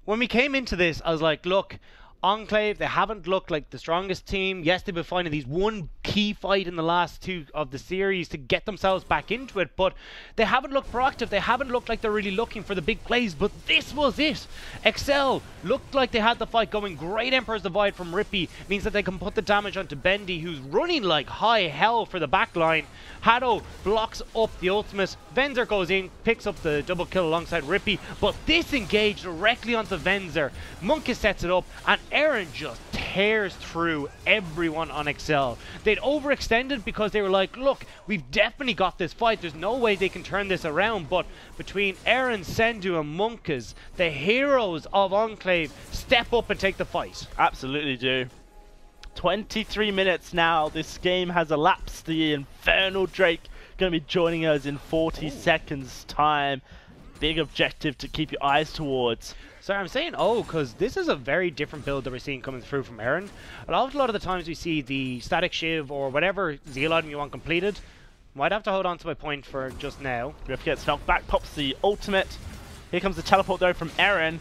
B: When we came into this, I was like, look, Enclave, they haven't looked like the strongest team. Yes, they've been finding these one key fight in the last 2 of the series to get themselves back into it, but they haven't looked proactive. They haven't looked like they're really looking for the big plays, but this was it. EXCEL looked like they had the fight going. Great Emperor's Divide from Rippy means that they can put the damage onto Bendy, who's running like high hell for the back line. Hado blocks up the ultimate. Venzer goes in, picks up the double kill alongside Rippy, but this engaged directly onto Venzer. Monkus sets it up, and Aaron just tears through everyone on EXCEL. They'd overextended because they were like, look, we've definitely got this fight. There's no way they can turn this around. But between Aaron, Sendu, and Monkus, the heroes of Enclave step up and take the fight.
C: Absolutely do. 23 minutes now. This game has elapsed. The Infernal Drake going to be joining us in 40 seconds time. Big objective to keep your eyes towards.
B: So I'm saying because this is a very different build that we're seeing coming through from Aaron. A lot of the times we see the static shiv or whatever zeal item you want completed. Might have to hold on to my point for just now.
C: Griff gets knocked back, pops the ultimate. Here comes the teleport though from Aaron.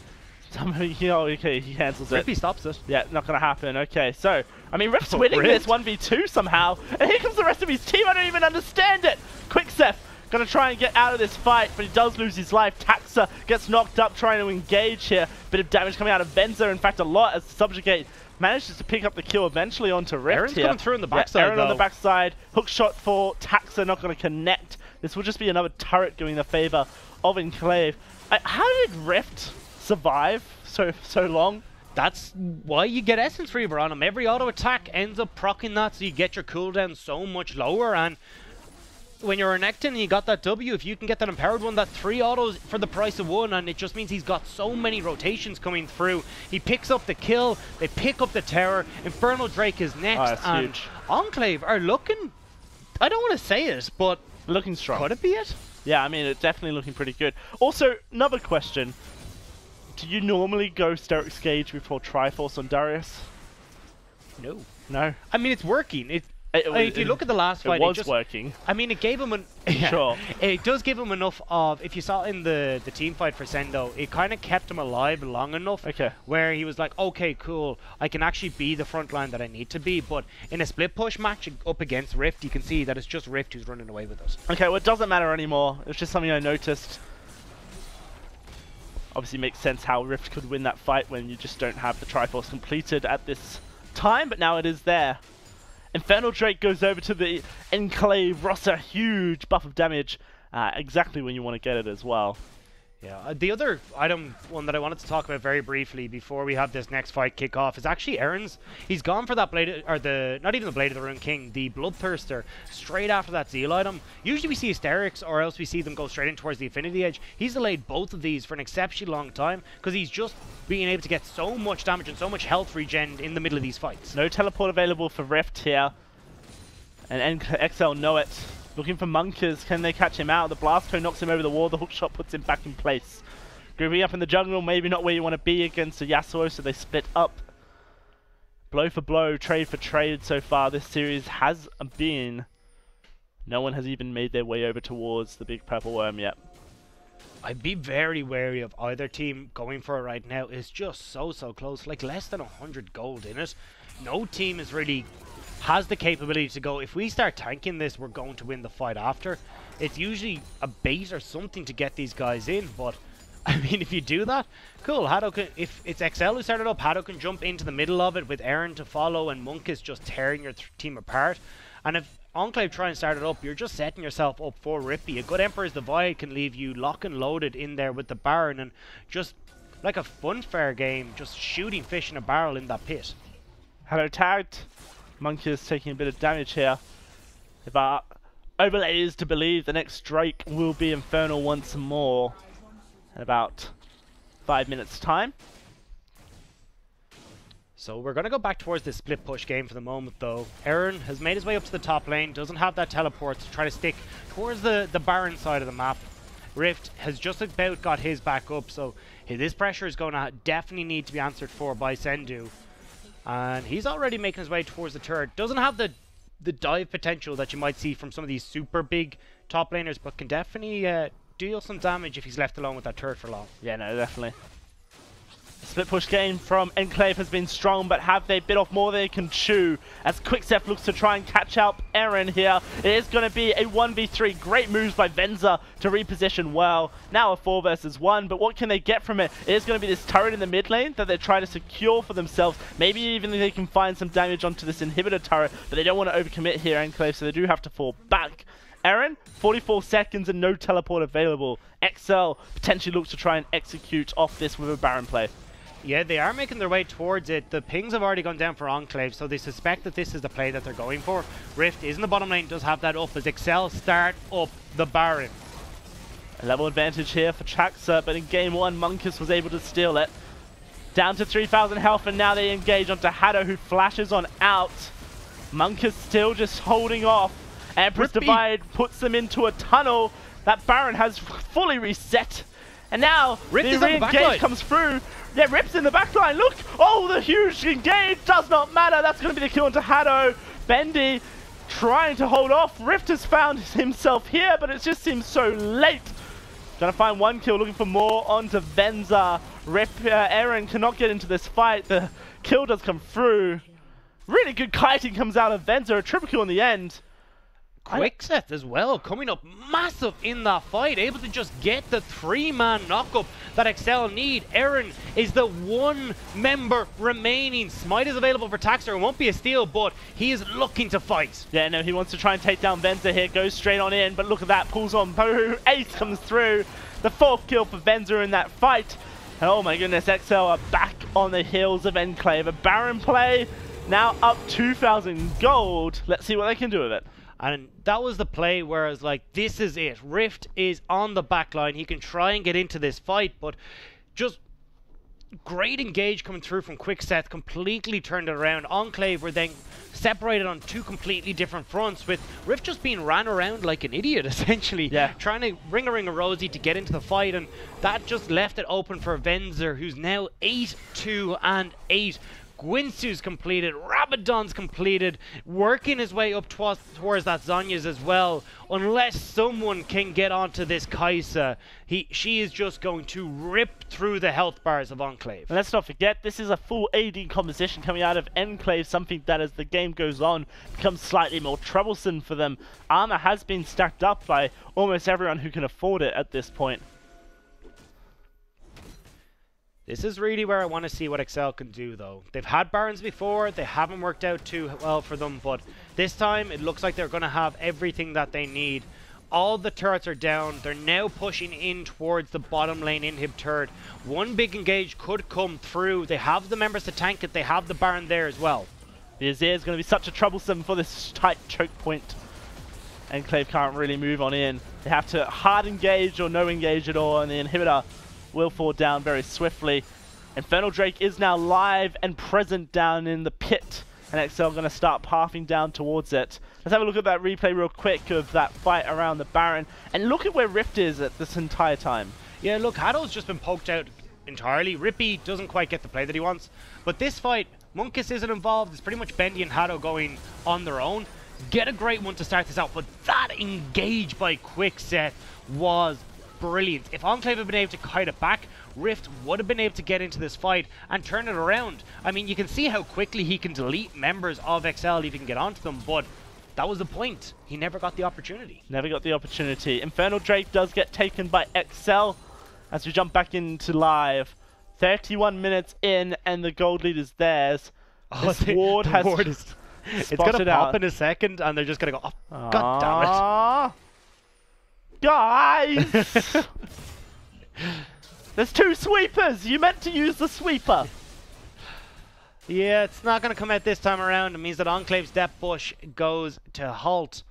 C: Somebody, okay, he cancels it.
B: Rippy stops it.
C: Yeah, not going to happen. Okay, so, I mean, Rift's winning this 1v2 somehow. And here comes the rest of his team. I don't even understand it. Quickset Gonna try and get out of this fight, but he does lose his life. Taxa gets knocked up trying to engage here. Bit of damage coming out of Venza, in fact a lot, as Subjugate manages to pick up the kill eventually onto Rift.
B: Aaron's
C: here.
B: coming through on the backside,
C: Aaron on the backside. Hook shot for Taxa, not going to connect. This will just be another turret going in the favor of Enclave. How did Rift survive so long?
B: That's why you get Essence Reaver on him. Every auto attack ends up proccing that, so you get your cooldown so much lower. And when you're Renekton and you got that W, if you can get that empowered one, that's 3 autos for the price of 1, and it just means he's got so many rotations coming through. He picks up the kill, they pick up the tower, Infernal Drake is next, and
C: huge.
B: Enclave are looking, I don't want to say it, but
C: Looking strong.
B: could it be it?
C: Yeah, I mean, it's definitely looking pretty good. Also, another question. Do you normally go Steric's Gauge before Triforce on Darius?
B: No.
C: No?
B: I mean, it's working. If you look at the last fight,
C: it was working.
B: I mean, it gave him
C: Sure.
B: It does give him enough of, if you saw in the team fight for Sendo, it kind of kept him alive long enough where he was like, okay, cool, I can actually be the front line that I need to be. But in a split push match up against Rift, you can see that it's just Rift who's running away with us.
C: Okay, well, it doesn't matter anymore. It's just something I noticed. Obviously makes sense how Rift could win that fight when you just don't have the Triforce completed at this time, but now it is there. Infernal Drake goes over to the Enclave Rossa, huge buff of damage, exactly when you want to get it as well.
B: Yeah, the other one that I wanted to talk about very briefly before we have this next fight kick off is actually Aaron's. He's gone for that Blade, or not even the Blade of the Rune King, the Bloodthirster, straight after that Zeal item. Usually we see Hysterics, or else we see them go straight in towards the Affinity Edge. He's delayed both of these for an exceptionally long time, because he's just being able to get so much damage and so much health regen in the middle of these fights.
C: No teleport available for Rift here, and EXCEL know it. Looking for Monkers, can they catch him out? The Blast Cone knocks him over the wall, the hook shot puts him back in place. Grooving up in the jungle, maybe not where you want to be against a Yasuo, so they split up. Blow for blow, trade for trade so far this series has been. No one has even made their way over towards the big purple worm yet.
B: I'd be very wary of either team going for it right now. It's just so close, like less than 100 gold in it. No team is really has the capability to go, if we start tanking this, we're going to win the fight after. It's usually a bait or something to get these guys in, but I mean, if you do that, cool. Hado can, if it's EXCEL who started up, Hado can jump into the middle of it with Aaron to follow, and Monk is just tearing your team apart. And if Enclave try and start it up, you're just setting yourself up for Rippy. A good Emperor's Divide can leave you lock and loaded in there with the Baron, and just like a funfair game, just shooting fish in a barrel in that pit.
C: Hado tagged. Monkey is taking a bit of damage here. If our overlay is to believe, the next Drake will be Infernal once more in about 5 minutes time.
B: So we're going to go back towards this split push game for the moment though. Aaron has made his way up to the top lane, doesn't have that teleport to try to stick towards the Baron side of the map. Rift has just about got his back up, so this pressure is going to definitely need to be answered for by Sendu. And he's already making his way towards the turret. Doesn't have the dive potential that you might see from some of these super big top laners, but can definitely deal some damage if he's left alone with that turret for long.
C: Yeah, no, definitely. The split push game from Enclave has been strong, but have they bit off more than they can chew? As Quickstep looks to try and catch up Aaron here. It is going to be a 1v3. Great moves by Venza to reposition well. Now a 4 versus 1, but what can they get from it? It is going to be this turret in the mid lane that they're trying to secure for themselves. Maybe even they can find some damage onto this inhibitor turret, but they don't want to overcommit here, Enclave, so they do have to fall back. Aaron, 44 seconds and no teleport available. EXCEL potentially looks to try and execute off this with a Baron play.
B: Yeah, they are making their way towards it. The pings have already gone down for Enclave, so they suspect that this is the play that they're going for. Rift is in the bottom lane, does have that up as EXCEL start up the Baron.
C: A level advantage here for Traxa, but in game 1, Monkus was able to steal it. Down to 3,000 health, and now they engage onto Hado, who flashes on out. Monkus still just holding off. Emperor's Divide puts them into a tunnel. That Baron has fully reset. And now the re-engage comes through. Yeah, Rip's in the backline. Look! Oh, the huge engage does not matter. That's going to be the kill onto Hado. Bendy trying to hold off. Rift has found himself here, but it just seems so late. Gonna find one kill, looking for more onto Venza. Aaron cannot get into this fight. The kill does come through. Really good kiting comes out of Venza. A triple kill in the end.
B: Quickset as well, coming up massive in that fight, able to just get the 3-man knockup that EXCEL need. Aaron is the one member remaining. Smite is available for Taxer. It won't be a steal, but he is looking to fight.
C: Yeah, no, he wants to try and take down Venza here, goes straight on in, but look at that, pulls on Bohu, ace comes through. The 4th kill for Venza in that fight. And oh my goodness, EXCEL are back on the heels of Enclave. A Baron play, now up 2,000 gold. Let's see what they can do with it.
B: And that was the play where I was like, this is it. Rift is on the back line. He can try and get into this fight, but just great engage coming through from Quickset, completely turned it around. Enclave were then separated on 2 completely different fronts, with Rift just being ran around like an idiot, essentially. Yeah. Trying to ring a Rosie to get into the fight, and that just left it open for Venzer, who's now 8-2-8. Gwinsu's completed, Rabadon's completed, working his way up towards that Zhonya's as well. Unless someone can get onto this Kai'Sa, she is just going to rip through the health bars of Enclave.
C: And let's not forget, this is a full AD composition coming out of Enclave, something that as the game goes on becomes slightly more troublesome for them. Armor has been stacked up by almost everyone who can afford it at this point.
B: This is really where I want to see what EXCEL can do, though. They've had Barons before, they haven't worked out too well for them, but this time it looks like they're going to have everything that they need. All the turrets are down, they're now pushing in towards the bottom lane inhib turret. One big engage could come through, they have the members to tank it, they have the Baron there as well.
C: The Azir is going to be such a troublesome for this tight choke point. Enclave can't really move on in. They have to hard engage or no engage at all, and the inhibitor will fall down very swiftly. Infernal Drake is now live and present down in the pit, and EXCEL going to start pathing down towards it. Let's have a look at that replay real quick of that fight around the Baron, and look at where Rift is at this entire time.
B: Yeah, look, Haddo's just been poked out entirely. Rippy doesn't quite get the play that he wants, but this fight, Munkus isn't involved. It's pretty much Bendy and Haddo going on their own. Get a great one to start this out, but that engage by Quickset was brilliant. If Enclave had been able to kite it back, Rift would have been able to get into this fight and turn it around. I mean, you can see how quickly he can delete members of EXCEL if he can get onto them, but that was the point. He never got the opportunity.
C: Never got the opportunity. Infernal Drake does get taken by EXCEL as we jump back into live. 31 minutes in and the gold lead is theirs.
B: Oh,
C: this ward has
B: it's going to pop in a second and they're just going to go, oh, god damn it.
C: Guys! There's 2 sweepers! You meant to use the sweeper!
B: Yeah, it's not going to come out this time around. It means that Enclave's Death Bush goes to halt.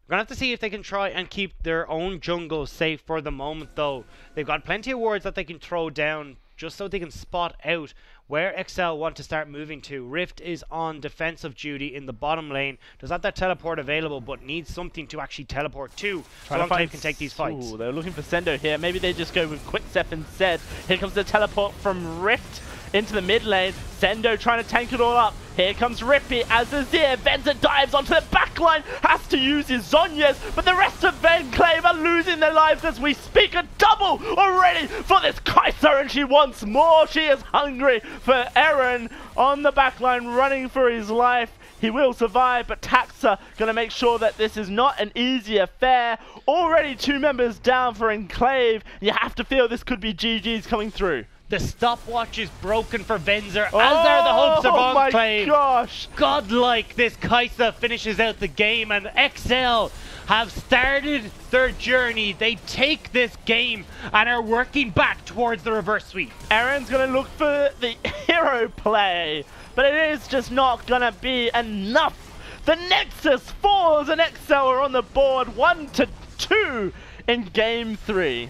B: We're going to have to see if they can try and keep their own jungle safe for the moment, though. They've got plenty of wards that they can throw down just so they can spot out where EXCEL want to start moving to. Rift is on defensive duty in the bottom lane. Does have that teleport available, but needs something to actually teleport to, so Enclave can take these fights.
C: Ooh, they're looking for Sendo here. Maybe they just go with Quickstep instead. Here comes the teleport from Rift into the mid lane. Sendo trying to tank it all up. Here comes Rippy as Azir. Venza dives onto the back line. Has to use his Zhonya's, but the rest of Enclave are losing their lives as we speak. A double already for this Kai'Sa, and she wants more. She is hungry for Eren on the back line, running for his life. He will survive, but Taxa going to make sure that this is not an easy affair. Already 2 members down for Enclave. You have to feel this could be GG's coming through.
B: The stopwatch is broken for Venzer, as are the hopes of Enclave.
C: Oh my gosh!
B: Godlike, this Kai'Sa finishes out the game, and EXCEL have started their journey. They take this game and are working back towards the reverse sweep.
C: Eren's going to look for the hero play, but it is just not going to be enough. The Nexus falls, and EXCEL are on the board 1-2 in game 3.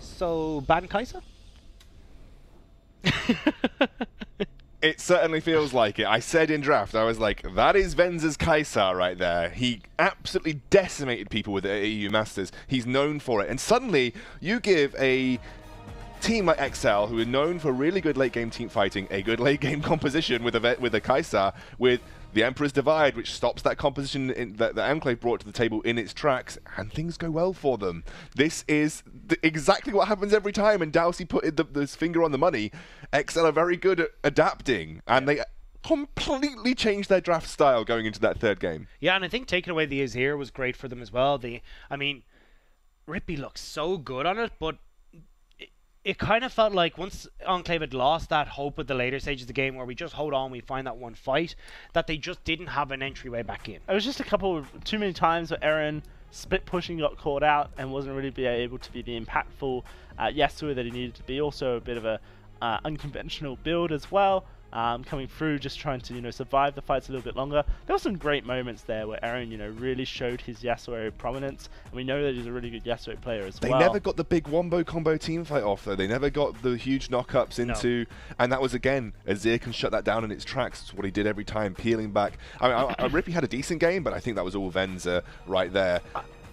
B: So, ban Kai'Sa?
A: It certainly feels like it. I said in draft, I was like, that is Venzer's Kai'Sa right there. He absolutely decimated people with it at EU Masters. He's known for it. And suddenly, you give a team like EXCEL, who are known for really good late-game team fighting, a good late-game composition with a Kai'Sa, with the Emperor's Divide, which stops that composition that Enclave brought to the table in its tracks, and things go well for them. This is exactly what happens every time, and Dowsey put his finger on the money. EXCEL are very good at adapting, and they completely changed their draft style going into that third game.
B: Yeah, and I think taking away the Azir was great for them as well. I mean, Rippy looks so good on it, but it kind of felt like once Enclave had lost that hope at the later stages of the game where we just hold on, we find that one fight, that they just didn't have an entryway back in.
C: It was just too many times where Eren split pushing got caught out and wasn't really able to be the impactful Yasuo that he needed to be. Also a bit of a unconventional build as well. Coming through, just trying to survive the fights a little bit longer. There were some great moments there where Eren really showed his Yasuo prominence, and we know that he's a really good Yasuo player as well.
A: They never got the big wombo combo team fight off though. They never got the huge knockups into, and that was again, Azir can shut that down in its tracks. It's what he did every time, peeling back. I mean, Rippy had a decent game, but I think that was all Venza right there.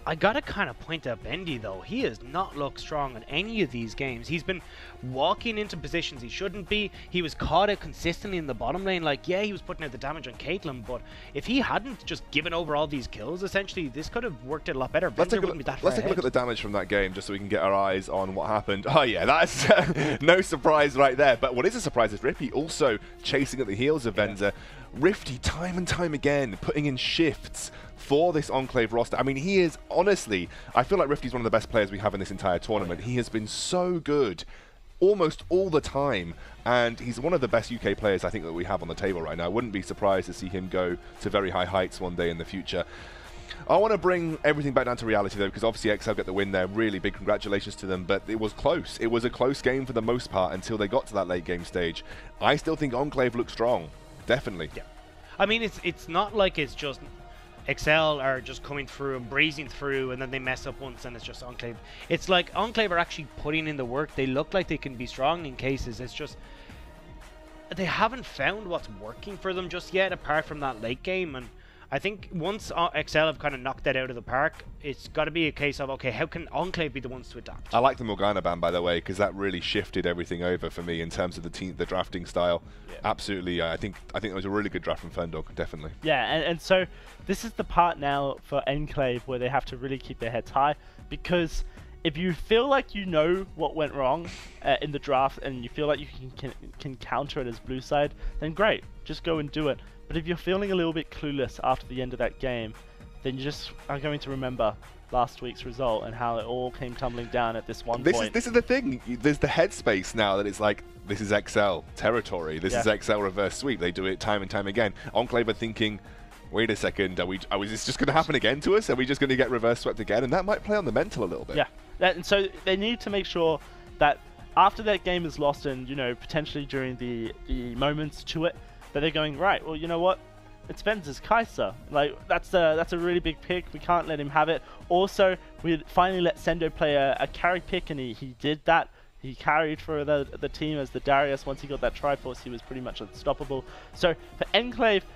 B: I gotta kind of point out Bendy though. He has not looked strong in any of these games. He's been walking into positions he shouldn't be. He was caught out consistently in the bottom lane. Like, yeah, he was putting out the damage on Caitlyn, but if he hadn't just given over all these kills, essentially, this could have worked out a lot better.
A: Let's take a look at the damage from that game just so we can get our eyes on what happened. Oh yeah, that's no surprise right there. But what is a surprise is Rippy also chasing at the heels of Venza. Rifty time and time again putting in shifts for this Enclave roster. I mean, he is honestly, I feel like Rifty's one of the best players we have in this entire tournament. He has been so good almost all the time, and he's one of the best UK players I think that we have on the table right now. I wouldn't be surprised to see him go to very high heights one day in the future. I want to bring everything back down to reality though, because obviously EXCEL get the win there. Really big congratulations to them, but it was close. It was a close game for the most part until they got to that late game stage. I still think Enclave looks strong, definitely.
B: Yeah, I mean, it's not like it's just EXCEL are just coming through and breezing through and then they mess up once and it's just Enclave. It's like Enclave are actually putting in the work. They look like they can be strong in cases. It's just they haven't found what's working for them just yet, apart from that late game. And I think once EXCEL have kind of knocked that out of the park, it's got to be a case of, okay, how can Enclave be the ones to adapt?
A: I like the Morgana ban, by the way, because that really shifted everything over for me in terms of the drafting style. Yeah. Absolutely, I think it was a really good draft from Ferndog, definitely.
C: Yeah, and so this is the part now for Enclave where they have to really keep their heads high, because if you feel like you know what went wrong in the draft and you feel like you can counter it as blue side, then great, just go and do it. But if you're feeling a little bit clueless after the end of that game, then you just are going to remember last week's result and how it all came tumbling down at this one point.
A: This is the thing. There's the headspace now that it's like, this is EXCEL territory. This is EXCEL reverse sweep. They do it time and time again. Enclave are thinking, wait a second, is this just going to happen again to us? Are we just going to get reverse swept again? And that might play on the mental a little bit.
C: Yeah, and so they need to make sure that after that game is lost and, potentially during the moments to it, that they're going, right, well, you know what? It's Venza's Kai'Sa. Like, that's a really big pick. We can't let him have it. Also, we finally let Sendo play a carry pick, and he did that. He carried for the team as the Darius. Once he got that Triforce, he was pretty much unstoppable. So, for Enclave,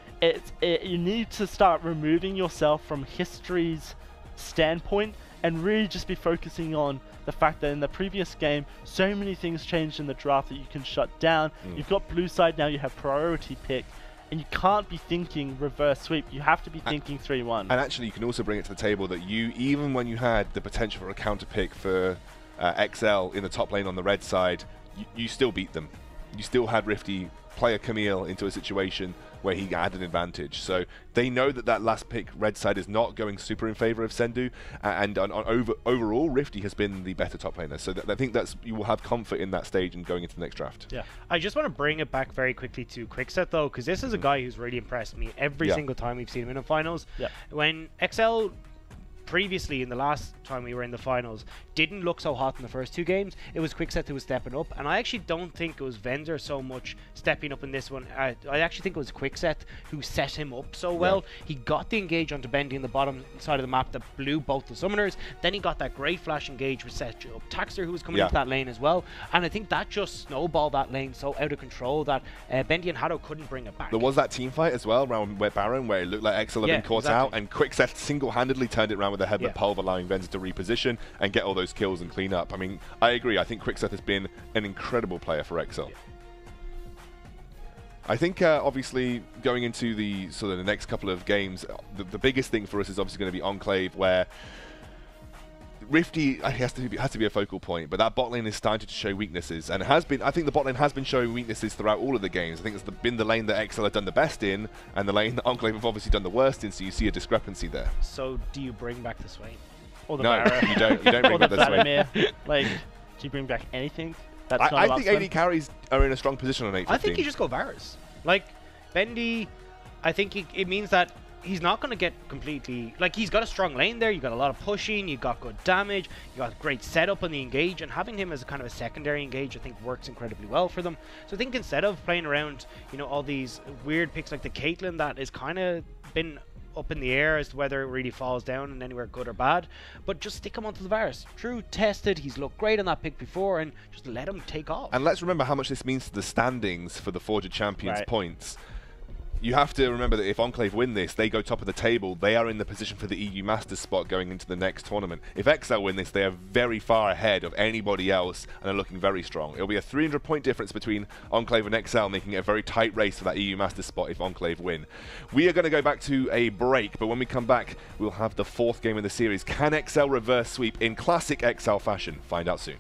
C: you need to start removing yourself from history's standpoint and really just be focusing on the fact that in the previous game, so many things changed in the draft that you can shut down. You've got blue side now, you have priority pick, and you can't be thinking reverse sweep. You have to be thinking 3-1.
A: And actually, you can also bring it to the table that even when you had the potential for a counter pick for EXCEL in the top lane on the red side, you still beat them. You still had Rifty play a Camille into a situation where he had an advantage. So they know that last pick red side is not going super in favor of Sendu, and overall Rifty has been the better top laner. So I think you will have comfort in that stage and going into the next draft.
B: Yeah, I just want to bring it back very quickly to Quickset though, because this is a guy who's really impressed me every single time we've seen him in the finals. When EXCEL previously, in the last time we were in the finals, didn't look so hot in the first two games, it was Quickset who was stepping up, and I actually don't think it was Venzer so much stepping up in this one. I actually think it was Quickset who set him up so well. He got the engage onto Bendy in the bottom side of the map that blew both the summoners, then he got that great flash engage which set up Taxer, who was coming into that lane as well, and I think that just snowballed that lane so out of control that Bendy and Hado couldn't bring it back.
A: There was that team fight as well around Baron where it looked like EXCEL had been caught out, and Quickset single-handedly turned it around with a headbutt pulve, allowing Venzer to reposition and get all those kills and clean up. I mean, I agree. I think Quickset has been an incredible player for EXCEL. I think obviously going into the next couple of games, the biggest thing for us is obviously going to be Enclave, where Rifty has to be a focal point, but that bot lane is starting to show weaknesses, and has been. I think the bot lane has been showing weaknesses throughout all of the games. I think it's been the lane that EXCEL have done the best in, and the lane that ENCLAVE have obviously done the worst in. So you see a discrepancy there.
B: So do you bring back the Swain?
C: Or the
A: No,
C: Barrow.
A: you don't bring back the Swain.
C: Vladimir. Like, do you bring back anything? That's not
A: I
C: about
A: think
C: Swain?
A: AD carries are in a strong position on 8-15.
B: I think you just go Varus. Like, Bendy, I think it means that he's not going to get completely... Like, he's got a strong lane there, you got a lot of pushing, you got good damage, you got great setup on the engage, and having him as a kind of a secondary engage I think works incredibly well for them. So I think instead of playing around, you know, all these weird picks like the Caitlyn that is kind of been up in the air as to whether it really falls down and anywhere good or bad, but just stick him onto the Varus. True, tested, he's looked great on that pick before, and just let him take off.
A: And let's remember how much this means to the standings for the Forge of Champions
C: Right.
A: points. You have to remember that if ENCLAVE win this, they go top of the table. They are in the position for the EU Masters spot going into the next tournament. If EXCEL win this, they are very far ahead of anybody else and are looking very strong. It'll be a 300-point difference between ENCLAVE and EXCEL, making it a very tight race for that EU Masters spot if ENCLAVE win. We are going to go back to a break, but when we come back, we'll have the 4th game of the series. Can EXCEL reverse sweep in classic EXCEL fashion? Find out soon.